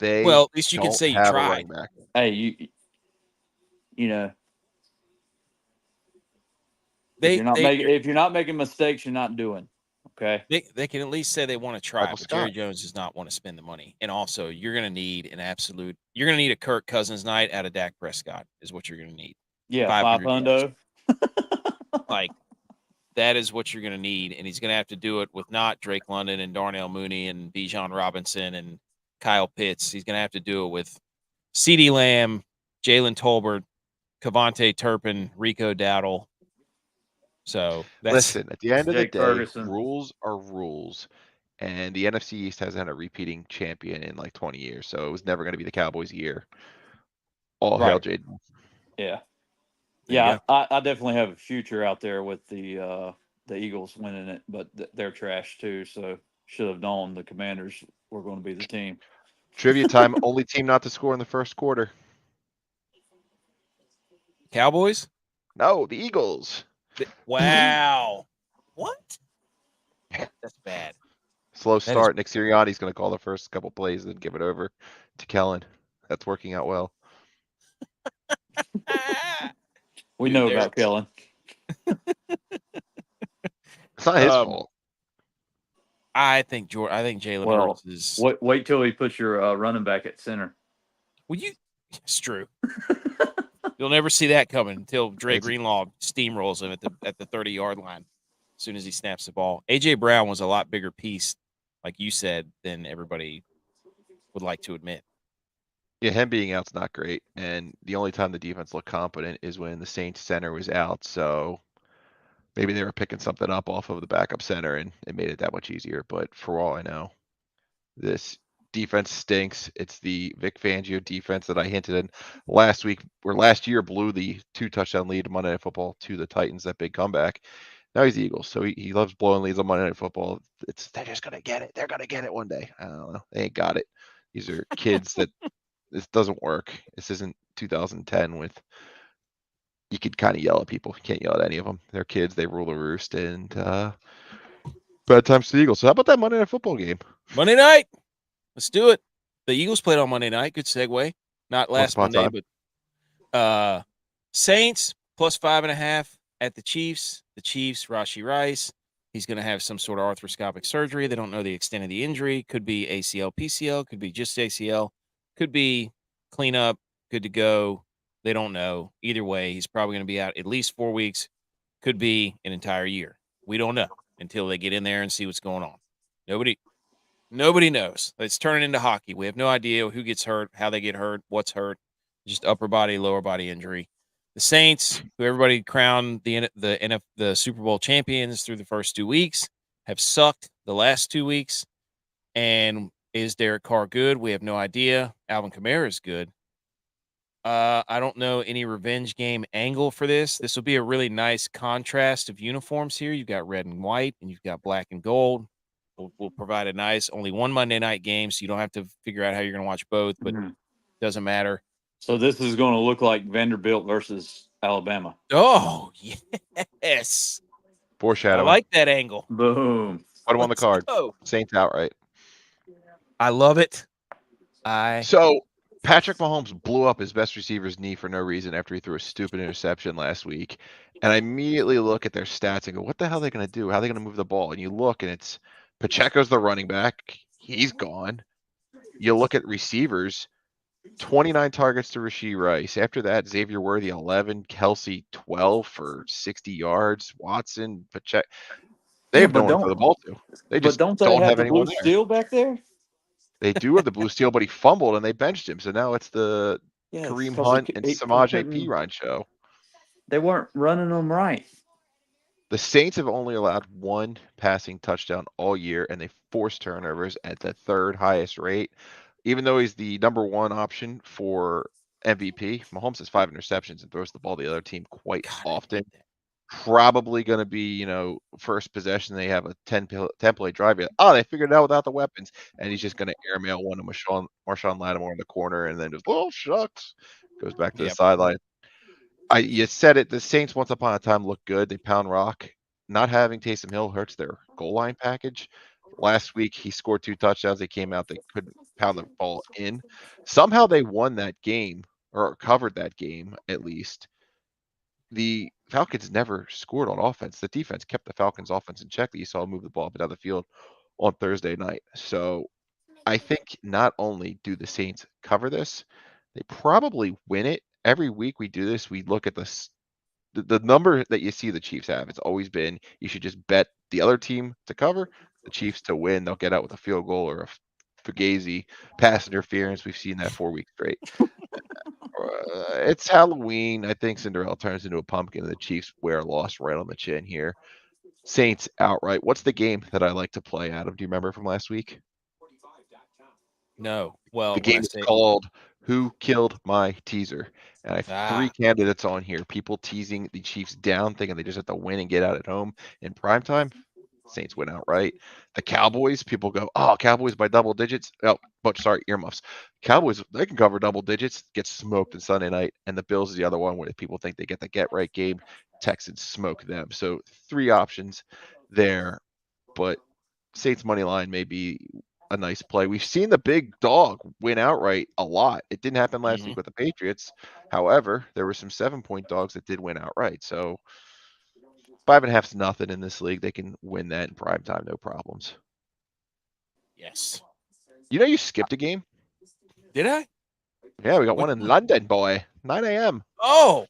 S1: Well, at least you can say you tried.
S2: Hey, you know, if you're not making mistakes, you're not doing. Okay.
S1: They can at least say they want to try, but Jerry Jones does not want to spend the money. And also, you're going to need a Kirk Cousins night out of Dak Prescott is what you're going to need.
S2: Yeah, 500.
S1: Like, that is what you're going to need. And he's going to have to do it with not Drake London and Darnell Mooney and Bijan Robinson and Kyle Pitts. He's going to have to do it with CeeDee Lamb, Jalen Tolbert, Kevontae Turpin, Rico Dowdle. So
S3: listen, at the end of the day,
S2: Ferguson.
S3: Rules are rules. And the NFC East hasn't had a repeating champion in like 20 years. So it was never going to be the Cowboys' year. All hail Jaden.
S2: Yeah. Yeah, I definitely have a future out there with the Eagles winning it, but they're trash too. So should have known the Commanders were going to be the team.
S3: Trivia time: only team not to score in the first quarter.
S1: Cowboys?
S3: No, the Eagles.
S1: Wow. What? That's bad.
S3: Slow start. Nick Sirianni's going to call the first couple plays and then give it over to Kellen. That's working out well.
S2: We know about Kellen.
S3: It's not his fault.
S1: I think Jalen Hurts is.
S2: Wait till he puts your running back at center.
S1: It's true. You'll never see that coming until Dre Greenlaw steamrolls him at the 30-yard line as soon as he snaps the ball. A.J. Brown was a lot bigger piece like you said, than everybody would like to admit.
S3: Yeah, him being out's not great, and the only time the defense looked competent is when the Saints center was out. So maybe they were picking something up off of the backup center, and it made it that much easier. But for all I know, this defense stinks. It's the Vic Fangio defense that I hinted in last week, or last year blew the 2-touchdown lead in Monday Night Football to the Titans, that big comeback. Now he's the Eagles, so he loves blowing leads on Monday Night Football. They're just gonna get it. They're gonna get it one day. I don't know. They ain't got it. These are kids that this doesn't work. This isn't 2010 with you could kind of yell at people. You can't yell at any of them. They're kids. They rule the roost, and bad times to the Eagles. So how about that Monday Night Football game?
S1: Monday night. Let's do it. The Eagles played on Monday night. Good segue. Not last Monday, but Saints plus 5.5 at the Chiefs. The Chiefs, Rashee Rice. He's going to have some sort of arthroscopic surgery. They don't know the extent of the injury. Could be ACL, PCL. Could be just ACL. Could be cleanup. Good to go. They don't know. Either way, he's probably going to be out at least 4 weeks. Could be an entire year. We don't know until they get in there and see what's going on. Nobody knows. It's turning into hockey. We have no idea who gets hurt, how they get hurt, what's hurt. Just upper body, lower body injury. The Saints, who everybody crowned the Super Bowl champions through the first 2 weeks, have sucked the last 2 weeks. And is Derek Carr good? We have no idea. Alvin Kamara is good. I don't know any revenge game angle for this. This will be a really nice contrast of uniforms here. You've got red and white, and you've got black and gold. We'll provide a nice, only one Monday night game, so you don't have to figure out how you're going to watch both, but doesn't matter.
S2: So this is going to look like Vanderbilt versus Alabama.
S1: Oh, yes.
S3: Foreshadowing.
S1: I like that angle.
S2: Boom.
S3: Put him on the card.
S1: Go.
S3: Saints outright.
S1: I love it.
S3: So Patrick Mahomes blew up his best receiver's knee for no reason after he threw a stupid interception last week. And I immediately look at their stats and go, what the hell are they going to do? How are they going to move the ball? And you look, and it's Pacheco's the running back. He's gone. You look at receivers, 29 targets to Rashee Rice. After that, Xavier Worthy, 11. Kelsey, 12 for 60 yards. Watson, Pacheco. They have no one to throw the ball to. They just
S2: don't
S3: don't
S2: have
S3: have
S2: the
S3: anyone
S2: blue
S3: there.
S2: steel back there?
S3: They do have the blue steel, but he fumbled and they benched him. So now it's the Kareem Hunt and Samaje Perine show.
S2: They weren't running them right.
S3: The Saints have only allowed one passing touchdown all year, and they forced turnovers at the third highest rate. Even though he's the number one option for MVP, Mahomes has 5 interceptions and throws the ball to the other team quite often. Probably going to be, first possession. They have a 10-play drive. They figured it out without the weapons. And he's just going to airmail one to Marshawn Lattimore in the corner and then just, oh, shucks, goes back to the sideline. You said it. The Saints, once upon a time, looked good. They pound rock. Not having Taysom Hill hurts their goal line package. Last week, he scored 2 touchdowns. They came out. They couldn't pound the ball in. Somehow they won that game, or covered that game, at least. The Falcons never scored on offense. The defense kept the Falcons' offense in check that you saw move the ball up and down the field on Thursday night. So I think not only do the Saints cover this, they probably win it. Every week we do this, we look at the number that you see the Chiefs have. It's always been you should just bet the other team to cover, the Chiefs to win. They'll get out with a field goal or a Fugazi pass interference. We've seen that 4 weeks straight. It's Halloween. I think Cinderella turns into a pumpkin, and the Chiefs wear a loss right on the chin here. Saints outright. What's the game that I like to play, Adam? Do you remember from last week?
S1: No. Well,
S3: the game is called Who Killed My Teaser? And I have 3 candidates on here. People teasing the Chiefs down, thinking they just have to win and get out at home in primetime. Saints win outright. The Cowboys, people go, oh, Cowboys by double digits. Oh, but sorry, earmuffs. Cowboys, they can cover double digits, get smoked on Sunday night. And the Bills is the other one where people think they get the get-right game. Texans smoke them. So 3 options there. But Saints money line may be a nice play. We've seen the big dog win outright a lot. It didn't happen last week with the Patriots. However, there were some 7-point dogs that did win outright. So 5.5 is nothing in this league. They can win that in prime time, no problems.
S1: Yes.
S3: You skipped a game?
S1: Did I?
S3: Yeah, we got one in London, boy. 9 a.m.
S1: Oh,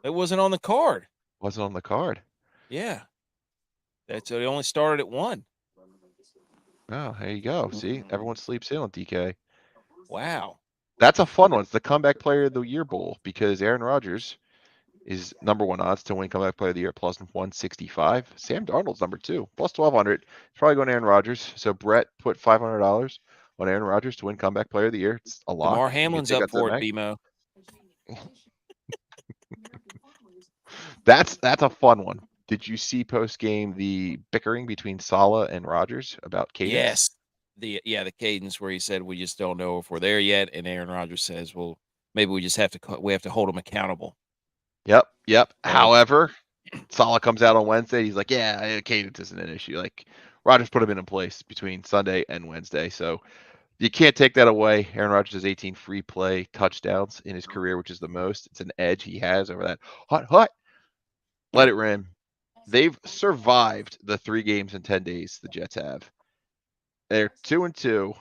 S1: it wasn't on the card.
S3: Wasn't on the card.
S1: Yeah. It only started at 1.
S3: Oh, there you go. See, everyone sleeps in on DK.
S1: Wow.
S3: That's a fun one. It's the comeback player of the year bowl because Aaron Rodgers is #1 odds to win comeback player of the year plus 165. Sam Darnold's #2 plus 1200. It's probably going to Aaron Rodgers. So Brett put $500 on Aaron Rodgers to win comeback player of the year. It's a lock.
S1: Damar
S3: You can
S1: Hamlin's
S3: take
S1: up
S3: out
S1: for it,
S3: Mac.
S1: BMO.
S3: That's a fun one. Did you see post game the bickering between Saleh and Rodgers about cadence?
S1: Yes. The cadence where he said we just don't know if we're there yet, and Aaron Rodgers says, "Well, maybe we just have to hold him accountable."
S3: Yep.
S1: So,
S3: However, Saleh comes out on Wednesday. He's like, "Yeah, cadence isn't an issue." Like Rodgers put him in place between Sunday and Wednesday, so you can't take that away. Aaron Rodgers has 18 free play touchdowns in his career, which is the most. It's an edge he has over that. Hut. Let it rim. They've survived the 3 games in 10 days the Jets have. They're 2-2.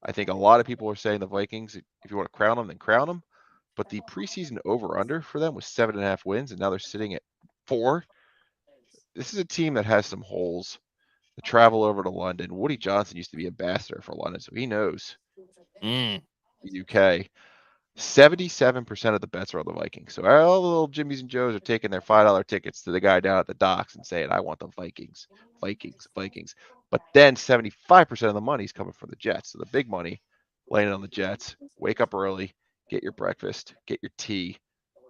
S3: I think a lot of people are saying the Vikings, if you want to crown them, then crown them. But the preseason over-under for them was 7.5 wins, and now they're sitting at 4. This is a team that has some holes. The travel over to London. Woody Johnson used to be ambassador for London, so he knows the UK. 77% of the bets are on the Vikings. So all the little Jimmies and Joes are taking their $5 tickets to the guy down at the docks and saying, I want the Vikings. But then 75% of the money is coming from the Jets. So the big money laying on the Jets. Wake up early, get your breakfast, get your tea,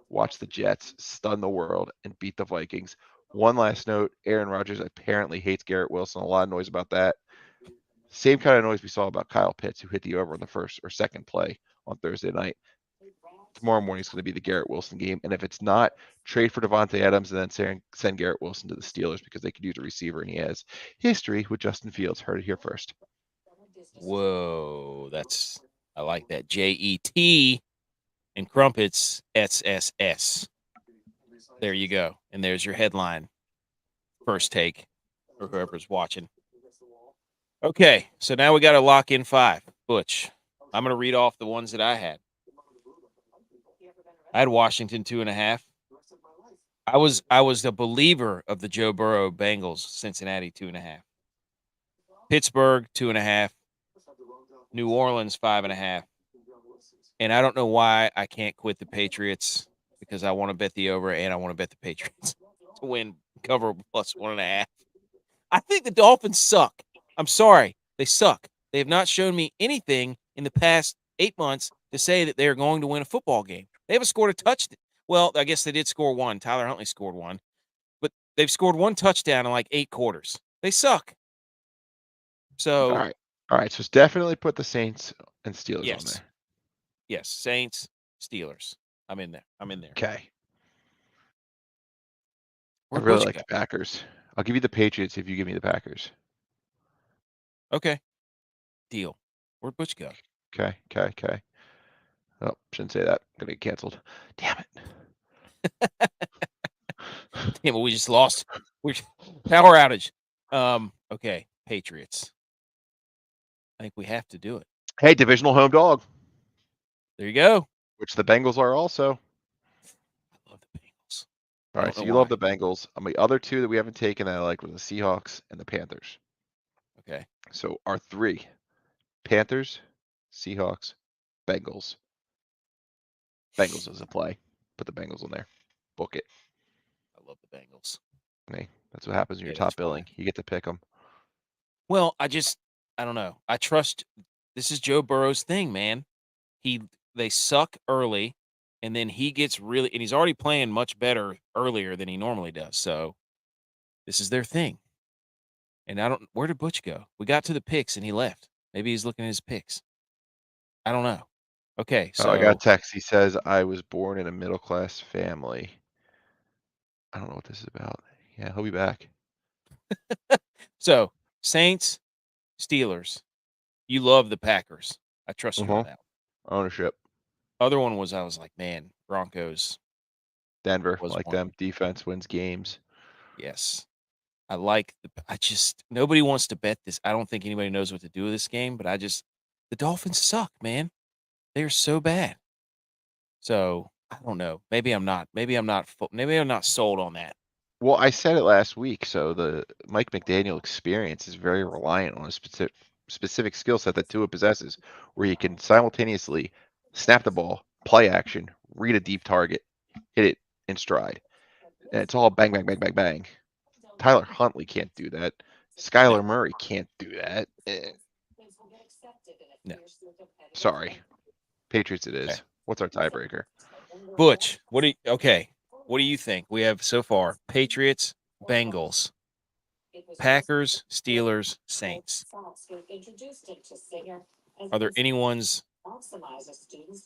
S3: watch the Jets stun the world and beat the Vikings. One last note, Aaron Rodgers apparently hates Garrett Wilson. A lot of noise about that. Same kind of noise we saw about Kyle Pitts, who hit the over in the first or second play on Thursday night. Tomorrow morning is going to be the Garrett Wilson game. And if it's not, trade for Devontae Adams and then send Garrett Wilson to the Steelers because they could use a receiver, and he has history with Justin Fields. Heard it here first.
S1: Whoa, I like that. JET and crumpets SSS. There you go. And there's your headline. First take for whoever's watching. Okay, so now we got to lock in 5. Butch, I'm going to read off the ones that I had. I had Washington 2.5. I was a believer of the Joe Burrow Bengals Cincinnati 2.5. Pittsburgh 2.5. New Orleans 5.5. And I don't know why I can't quit the Patriots because I want to bet the over and I want to bet the Patriots to win, cover plus 1.5. I think the Dolphins suck. I'm sorry. They suck. They have not shown me anything in the past 8 months to say that they're going to win a football game. They haven't scored a touchdown. Well, I guess they did score one. Tyler Huntley scored one. But they've scored 1 touchdown in like 8 quarters. They suck. So,
S3: All right. So it's definitely put the Saints and Steelers on there.
S1: Yes, Saints, Steelers. I'm in there.
S3: Okay.
S1: Where'd
S3: I really
S1: Butch
S3: like
S1: go?
S3: the Packers. I'll give you the Patriots if you give me the Packers.
S1: Okay. Deal. Where'd Butch go?
S3: Okay. Oh, shouldn't say that. Gonna get canceled. Damn it.
S1: Damn, we just lost. Power outage. Okay, Patriots. I think we have to do it.
S3: Hey, divisional home dog.
S1: There you go.
S3: Which the Bengals are also.
S1: I love the Bengals.
S3: All right, so you love the Bengals. The other 2 that we haven't taken that I like was the Seahawks and the Panthers.
S1: Okay.
S3: So our 3, Panthers, Seahawks, Bengals. Bengals is a play. Put the Bengals in there. Book it.
S1: I love the Bengals.
S3: Hey, that's what happens when you're top billing. You get to pick them.
S1: Well, I don't know. I trust. This is Joe Burrow's thing, man. They suck early, and then he gets and he's already playing much better earlier than he normally does. So this is their thing. And where did Butch go? We got to the picks and he left. Maybe he's looking at his picks. I don't know. Okay, so
S3: I got a text. He says, I was born in a middle-class family. I don't know what this is about. Yeah, he'll be back.
S1: So Saints, Steelers. You love the Packers. I trust you on that.
S3: Ownership.
S1: Other one was I was like, man, Broncos.
S3: Denver, like them. Defense wins games.
S1: Yes. I like nobody wants to bet this. I don't think anybody knows what to do with this game, but the Dolphins suck, man. They're so bad. So I don't know. Maybe I'm not sold on that.
S3: Well, I said it last week. So the Mike McDaniel experience is very reliant on a specific skill set that Tua possesses, where he can simultaneously snap the ball, play action, read a deep target, hit it in stride. And it's all bang, bang, bang, bang, bang. Tyler Huntley can't do that. Skylar Murray can't do that.
S1: No.
S3: Sorry. Patriots it is.
S1: Okay.
S3: What's our tiebreaker?
S1: Butch, what do you think? We have so far Patriots, Bengals, Packers, Steelers, Saints. Are there any ones?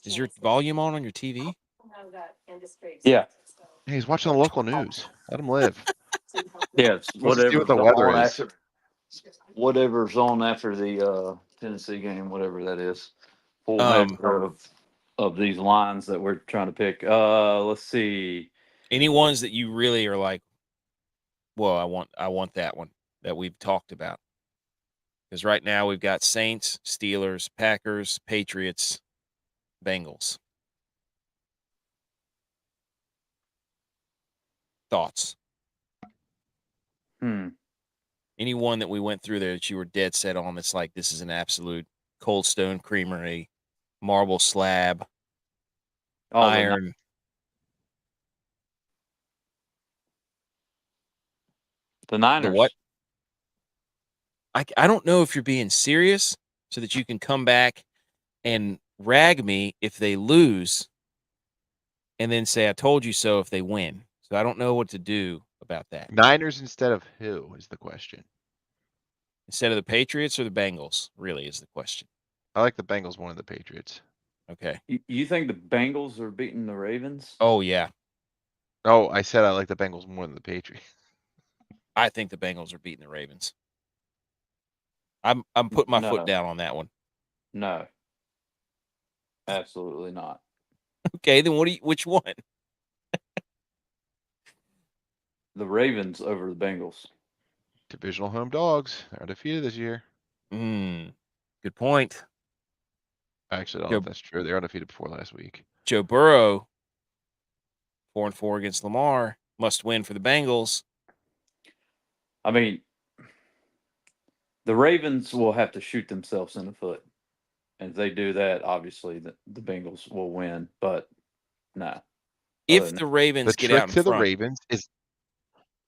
S1: Is your volume on your TV?
S2: Yeah.
S3: Hey, he's watching the local news. Let him live.
S2: Yeah, it's
S3: What's to see what the weather is?
S2: Whatever's on after the Tennessee game, whatever that is. Full
S1: Um,
S2: measure of these lines that we're trying to pick. Let's see.
S1: Any ones that you really are like, well, I want that one that we've talked about. Because right now we've got Saints, Steelers, Packers, Patriots, Bengals. Thoughts? Any one that we went through there that you were dead set on that's like, this is an absolute Cold Stone Creamery, marble slab, iron.
S2: The Niners.
S1: The what? I don't know if you're being serious so that you can come back and rag me if they lose and then say, I told you so if they win. So I don't know what to do about that.
S3: Niners instead of who is the question?
S1: Instead of the Patriots or the Bengals, really is the question.
S3: I like the Bengals more than the Patriots.
S2: Okay. You think the Bengals are beating the Ravens?
S1: Oh, yeah.
S3: Oh, I said I like the Bengals more than the Patriots.
S1: I think the Bengals are beating the Ravens. I'm putting my foot down on that one.
S2: No. Absolutely not.
S1: Okay, then which one?
S2: The Ravens over the Bengals.
S3: Divisional home dogs. They're undefeated this year.
S1: Good point.
S3: I actually don't know if that's true. They're undefeated before last week.
S1: Joe Burrow, 4-4 against Lamar, must win for the Bengals.
S2: I mean, the Ravens will have to shoot themselves in the foot. And if they do that, obviously the Bengals will win. But no.
S1: If the Ravens get out in front.
S3: The trick to the Ravens is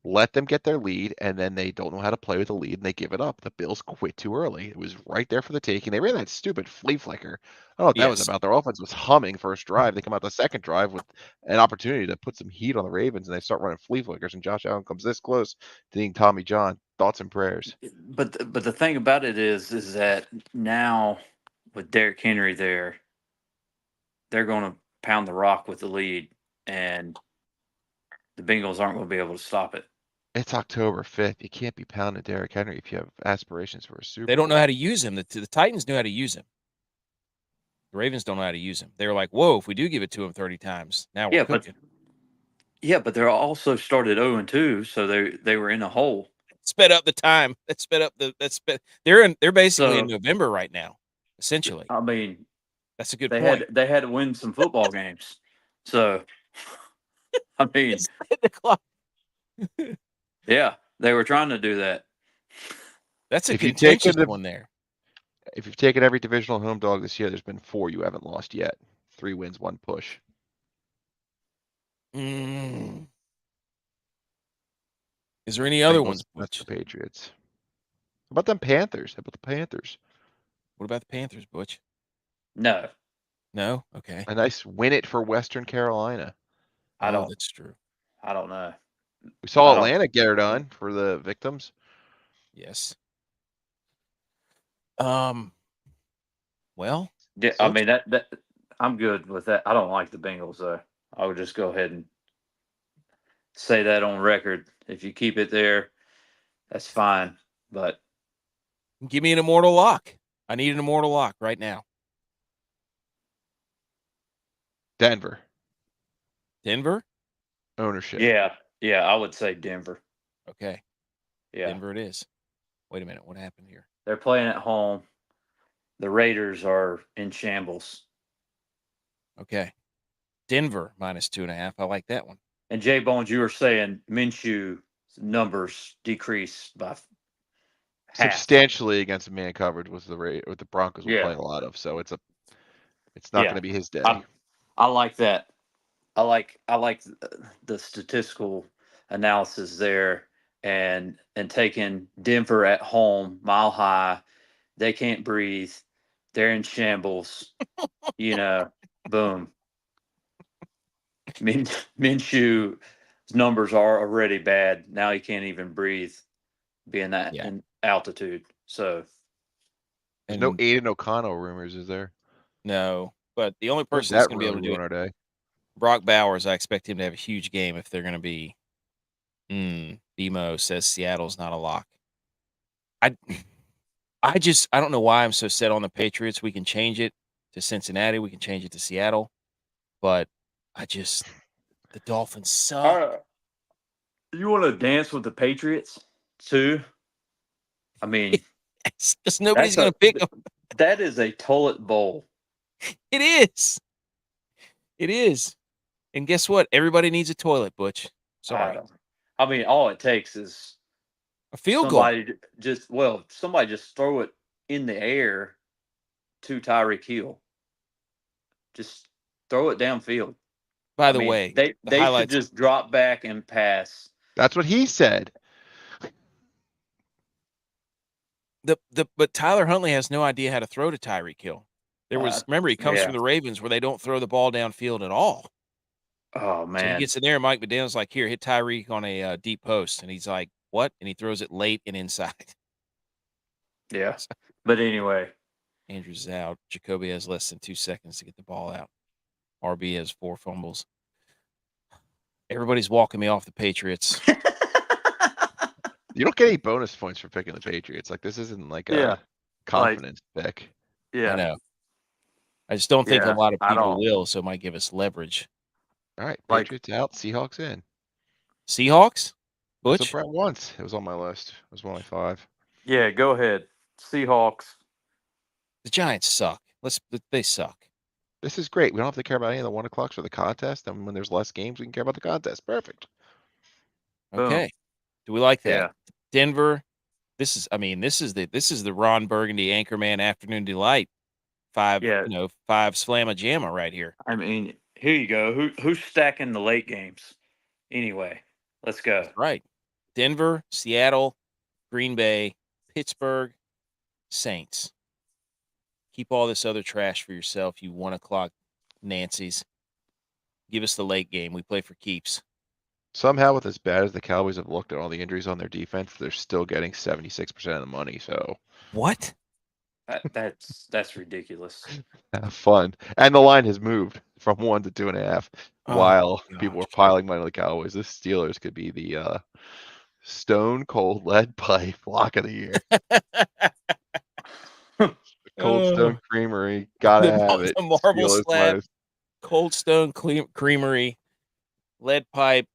S3: let them get their lead, and then they don't know how to play with the lead, and they give it up. The Bills quit too early. It was right there for the taking. They ran that stupid flea flicker. I don't know what that was about. Their offense was humming first drive. They come out the second drive with an opportunity to put some heat on the Ravens, and they start running flea flickers, and Josh Allen comes this close to being Tommy John. Thoughts and prayers.
S2: But the thing about it is that now with Derrick Henry there, they're going to pound the rock with the lead, and the Bengals aren't going to be able to stop it.
S3: It's October 5th. You can't be pounding Derrick Henry if you have aspirations for a Super Bowl.
S1: They don't know how to use him. The Titans knew how to use him. The Ravens don't know how to use him. They were like, whoa, if we do give it to him 30 times, now we're cooking.
S2: But they're also started 0-2, so they were in a hole.
S1: Sped up the time. They're basically in November right now, essentially.
S2: I mean,
S1: that's a good point.
S2: They had to win some football games. So, I mean,
S1: the clock.
S2: Yeah, they were trying to do that.
S1: That's a contentious one there.
S3: If you've taken every divisional home dog this year, there's been 4 you haven't lost yet. 3 wins, 1 push.
S1: Is there any other ones?
S3: That's the Patriots. How about them Panthers? How about the Panthers?
S1: What about the Panthers, Butch?
S2: No.
S1: No? Okay.
S3: A nice win it for Western Carolina.
S1: That's true.
S2: I don't know.
S3: We saw Atlanta get her done for the victims.
S1: Yes. Well,
S2: yeah, I mean that I'm good with that. I don't like the Bengals though. I would just go ahead and say that on record. If you keep it there, that's fine. But
S1: give me an immortal lock. I need an immortal lock right now.
S3: Denver.
S2: Ownership. Yeah, I would say Denver.
S1: Okay.
S2: Yeah.
S1: Denver it is. Wait a minute. What happened here?
S2: They're playing at home. The Raiders are in shambles.
S1: Okay. Denver -2.5. I like that one.
S2: And JBonez, you were saying Minshew numbers decreased by
S3: substantially against man coverage was what the Broncos were
S2: Yeah.
S3: playing a lot of. So it's not going to be his day.
S2: I like that. I like the statistical analysis there, and taking Denver at home, Mile High. They can't breathe. They're in shambles. Boom. Minshew's numbers are already bad. Now he can't even breathe, being that in altitude. So
S3: there's no Aiden O'Connell rumors, is there?
S1: No, but the only person
S3: That
S1: that's going to be able to do
S3: our day.
S1: Brock Bowers, I expect him to have a huge game if they're going to be. BMO says Seattle's not a lock. I don't know why I'm so set on the Patriots. We can change it to Cincinnati. We can change it to Seattle, but the Dolphins suck.
S2: You want to dance with the Patriots too? I mean,
S1: because nobody's going to pick them.
S2: That is a toilet bowl.
S1: It is. It is. And guess what? Everybody needs a toilet, Butch. Sorry.
S2: I mean, all it takes is
S1: a field
S2: goal. Somebody just throw it in the air to Tyreek Hill. Just throw it downfield.
S1: By the way,
S2: they should just drop back and pass.
S3: That's what he said.
S1: But Tyler Huntley has no idea how to throw to Tyreek Hill. Remember, he comes from the Ravens where they don't throw the ball downfield at all.
S2: Oh, man.
S1: So he gets in there, and Mike McDaniel's like, here, hit Tyreek on a deep post. And he's like, what? And he throws it late and inside.
S2: Yeah. But anyway.
S1: Andrews out. Jacoby has less than 2 seconds to get the ball out. RB has 4 fumbles. Everybody's walking me off the Patriots.
S3: You don't get any bonus points for picking the Patriots. Like, this isn't like a confidence pick.
S2: Yeah.
S1: I know. I just don't think a lot of people will, so it might give us leverage.
S3: All right. Patriots out, Seahawks in.
S1: Seahawks? Butch?
S3: That's what Brett wants. It was on my list. It was one of my 5.
S2: Yeah, go ahead. Seahawks.
S1: The Giants suck. They suck.
S3: This is great. We don't have to care about any of the 1 o'clocks for the contest. And when there's less games, we can care about the contest. Perfect.
S1: Okay. Boom. Do we like that?
S2: Yeah.
S1: Denver. This is the Ron Burgundy Anchorman Afternoon Delight. 5 slamma jamma right here.
S2: I mean, here you go. Who's stacking the late games? Anyway, let's go.
S1: That's right. Denver, Seattle, Green Bay, Pittsburgh, Saints. Keep all this other trash for yourself, you 1 o'clock Nancy's. Give us the late game. We play for keeps.
S3: Somehow, with as bad as the Cowboys have looked at all the injuries on their defense, they're still getting 76% of the money. So
S1: what?
S2: That's ridiculous.
S3: Have fun. And the line has moved from 1 to 2.5 while people were piling money on the Cowboys. This Steelers could be the stone cold lead pipe lock of the year. Cold Stone Creamery, gotta have it.
S1: The marble
S3: Steelers
S1: slab, Cold Stone Creamery, lead pipe,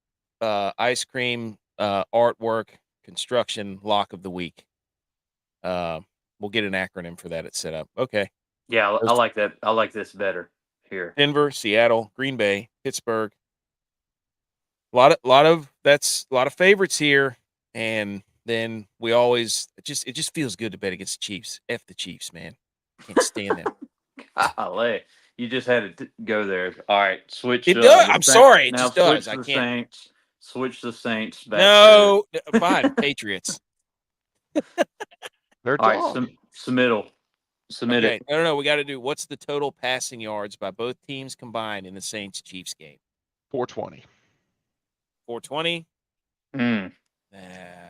S1: ice cream, artwork, construction lock of the week. We'll get an acronym for that at setup. Okay.
S2: Yeah, I like that. I like this better here.
S1: Denver, Seattle, Green Bay, Pittsburgh. A lot of favorites here, and then we always it just feels good to bet against the Chiefs. F the Chiefs, man. Can't stand them.
S2: Golly, you just had to go there. All right, switch.
S1: It does. I'm sorry. It just does. I can't.
S2: Saints. Switch the Saints back.
S1: No, fine. Patriots.
S3: They're
S2: all right. Submit it.
S1: No. We got to do. What's the total passing yards by both teams combined in the Saints Chiefs game?
S3: 420.
S1: 420.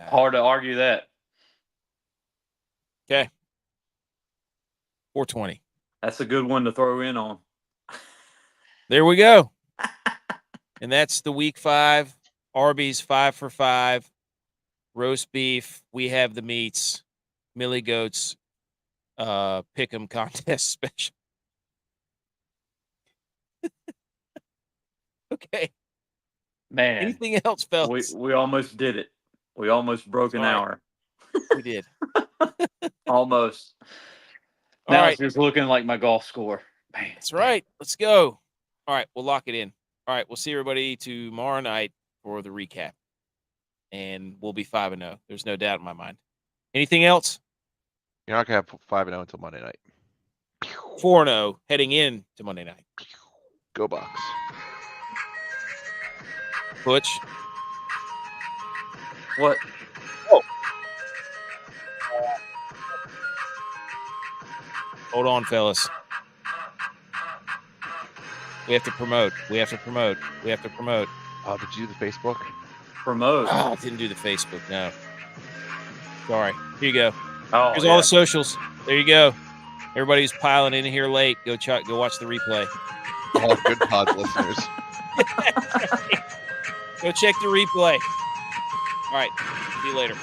S2: Hard to argue that.
S1: Okay. 420.
S2: That's a good one to throw in on.
S1: There we go. And that's the week 5. Arby's 5 for 5. Roast beef. We have the meats. Millie Goats. Pick'em contest special. Okay.
S2: Man.
S1: Anything else, fellas?
S2: We almost did it. We almost broke an hour.
S1: We did.
S2: Almost. Now it's just looking like my golf score. Man.
S1: That's right. Let's go. All right, we'll lock it in. All right, we'll see everybody tomorrow night for the recap. And we'll be 5-0. There's no doubt in my mind. Anything else?
S3: You're not gonna have 5-0 until Monday night.
S1: 4-0 heading in to Monday night.
S3: Go Bucks.
S1: Butch.
S2: What?
S1: Hold on, fellas. We have to promote. We have to promote. We have to promote.
S3: Oh, did you do the Facebook?
S2: Promote.
S1: Oh, didn't do the Facebook. No. Sorry. Here you go.
S2: Oh,
S1: Here's all the socials. There you go. Everybody's piling in here late. Go watch the replay.
S3: All good pod listeners.
S1: Go check the replay. All right. See you later.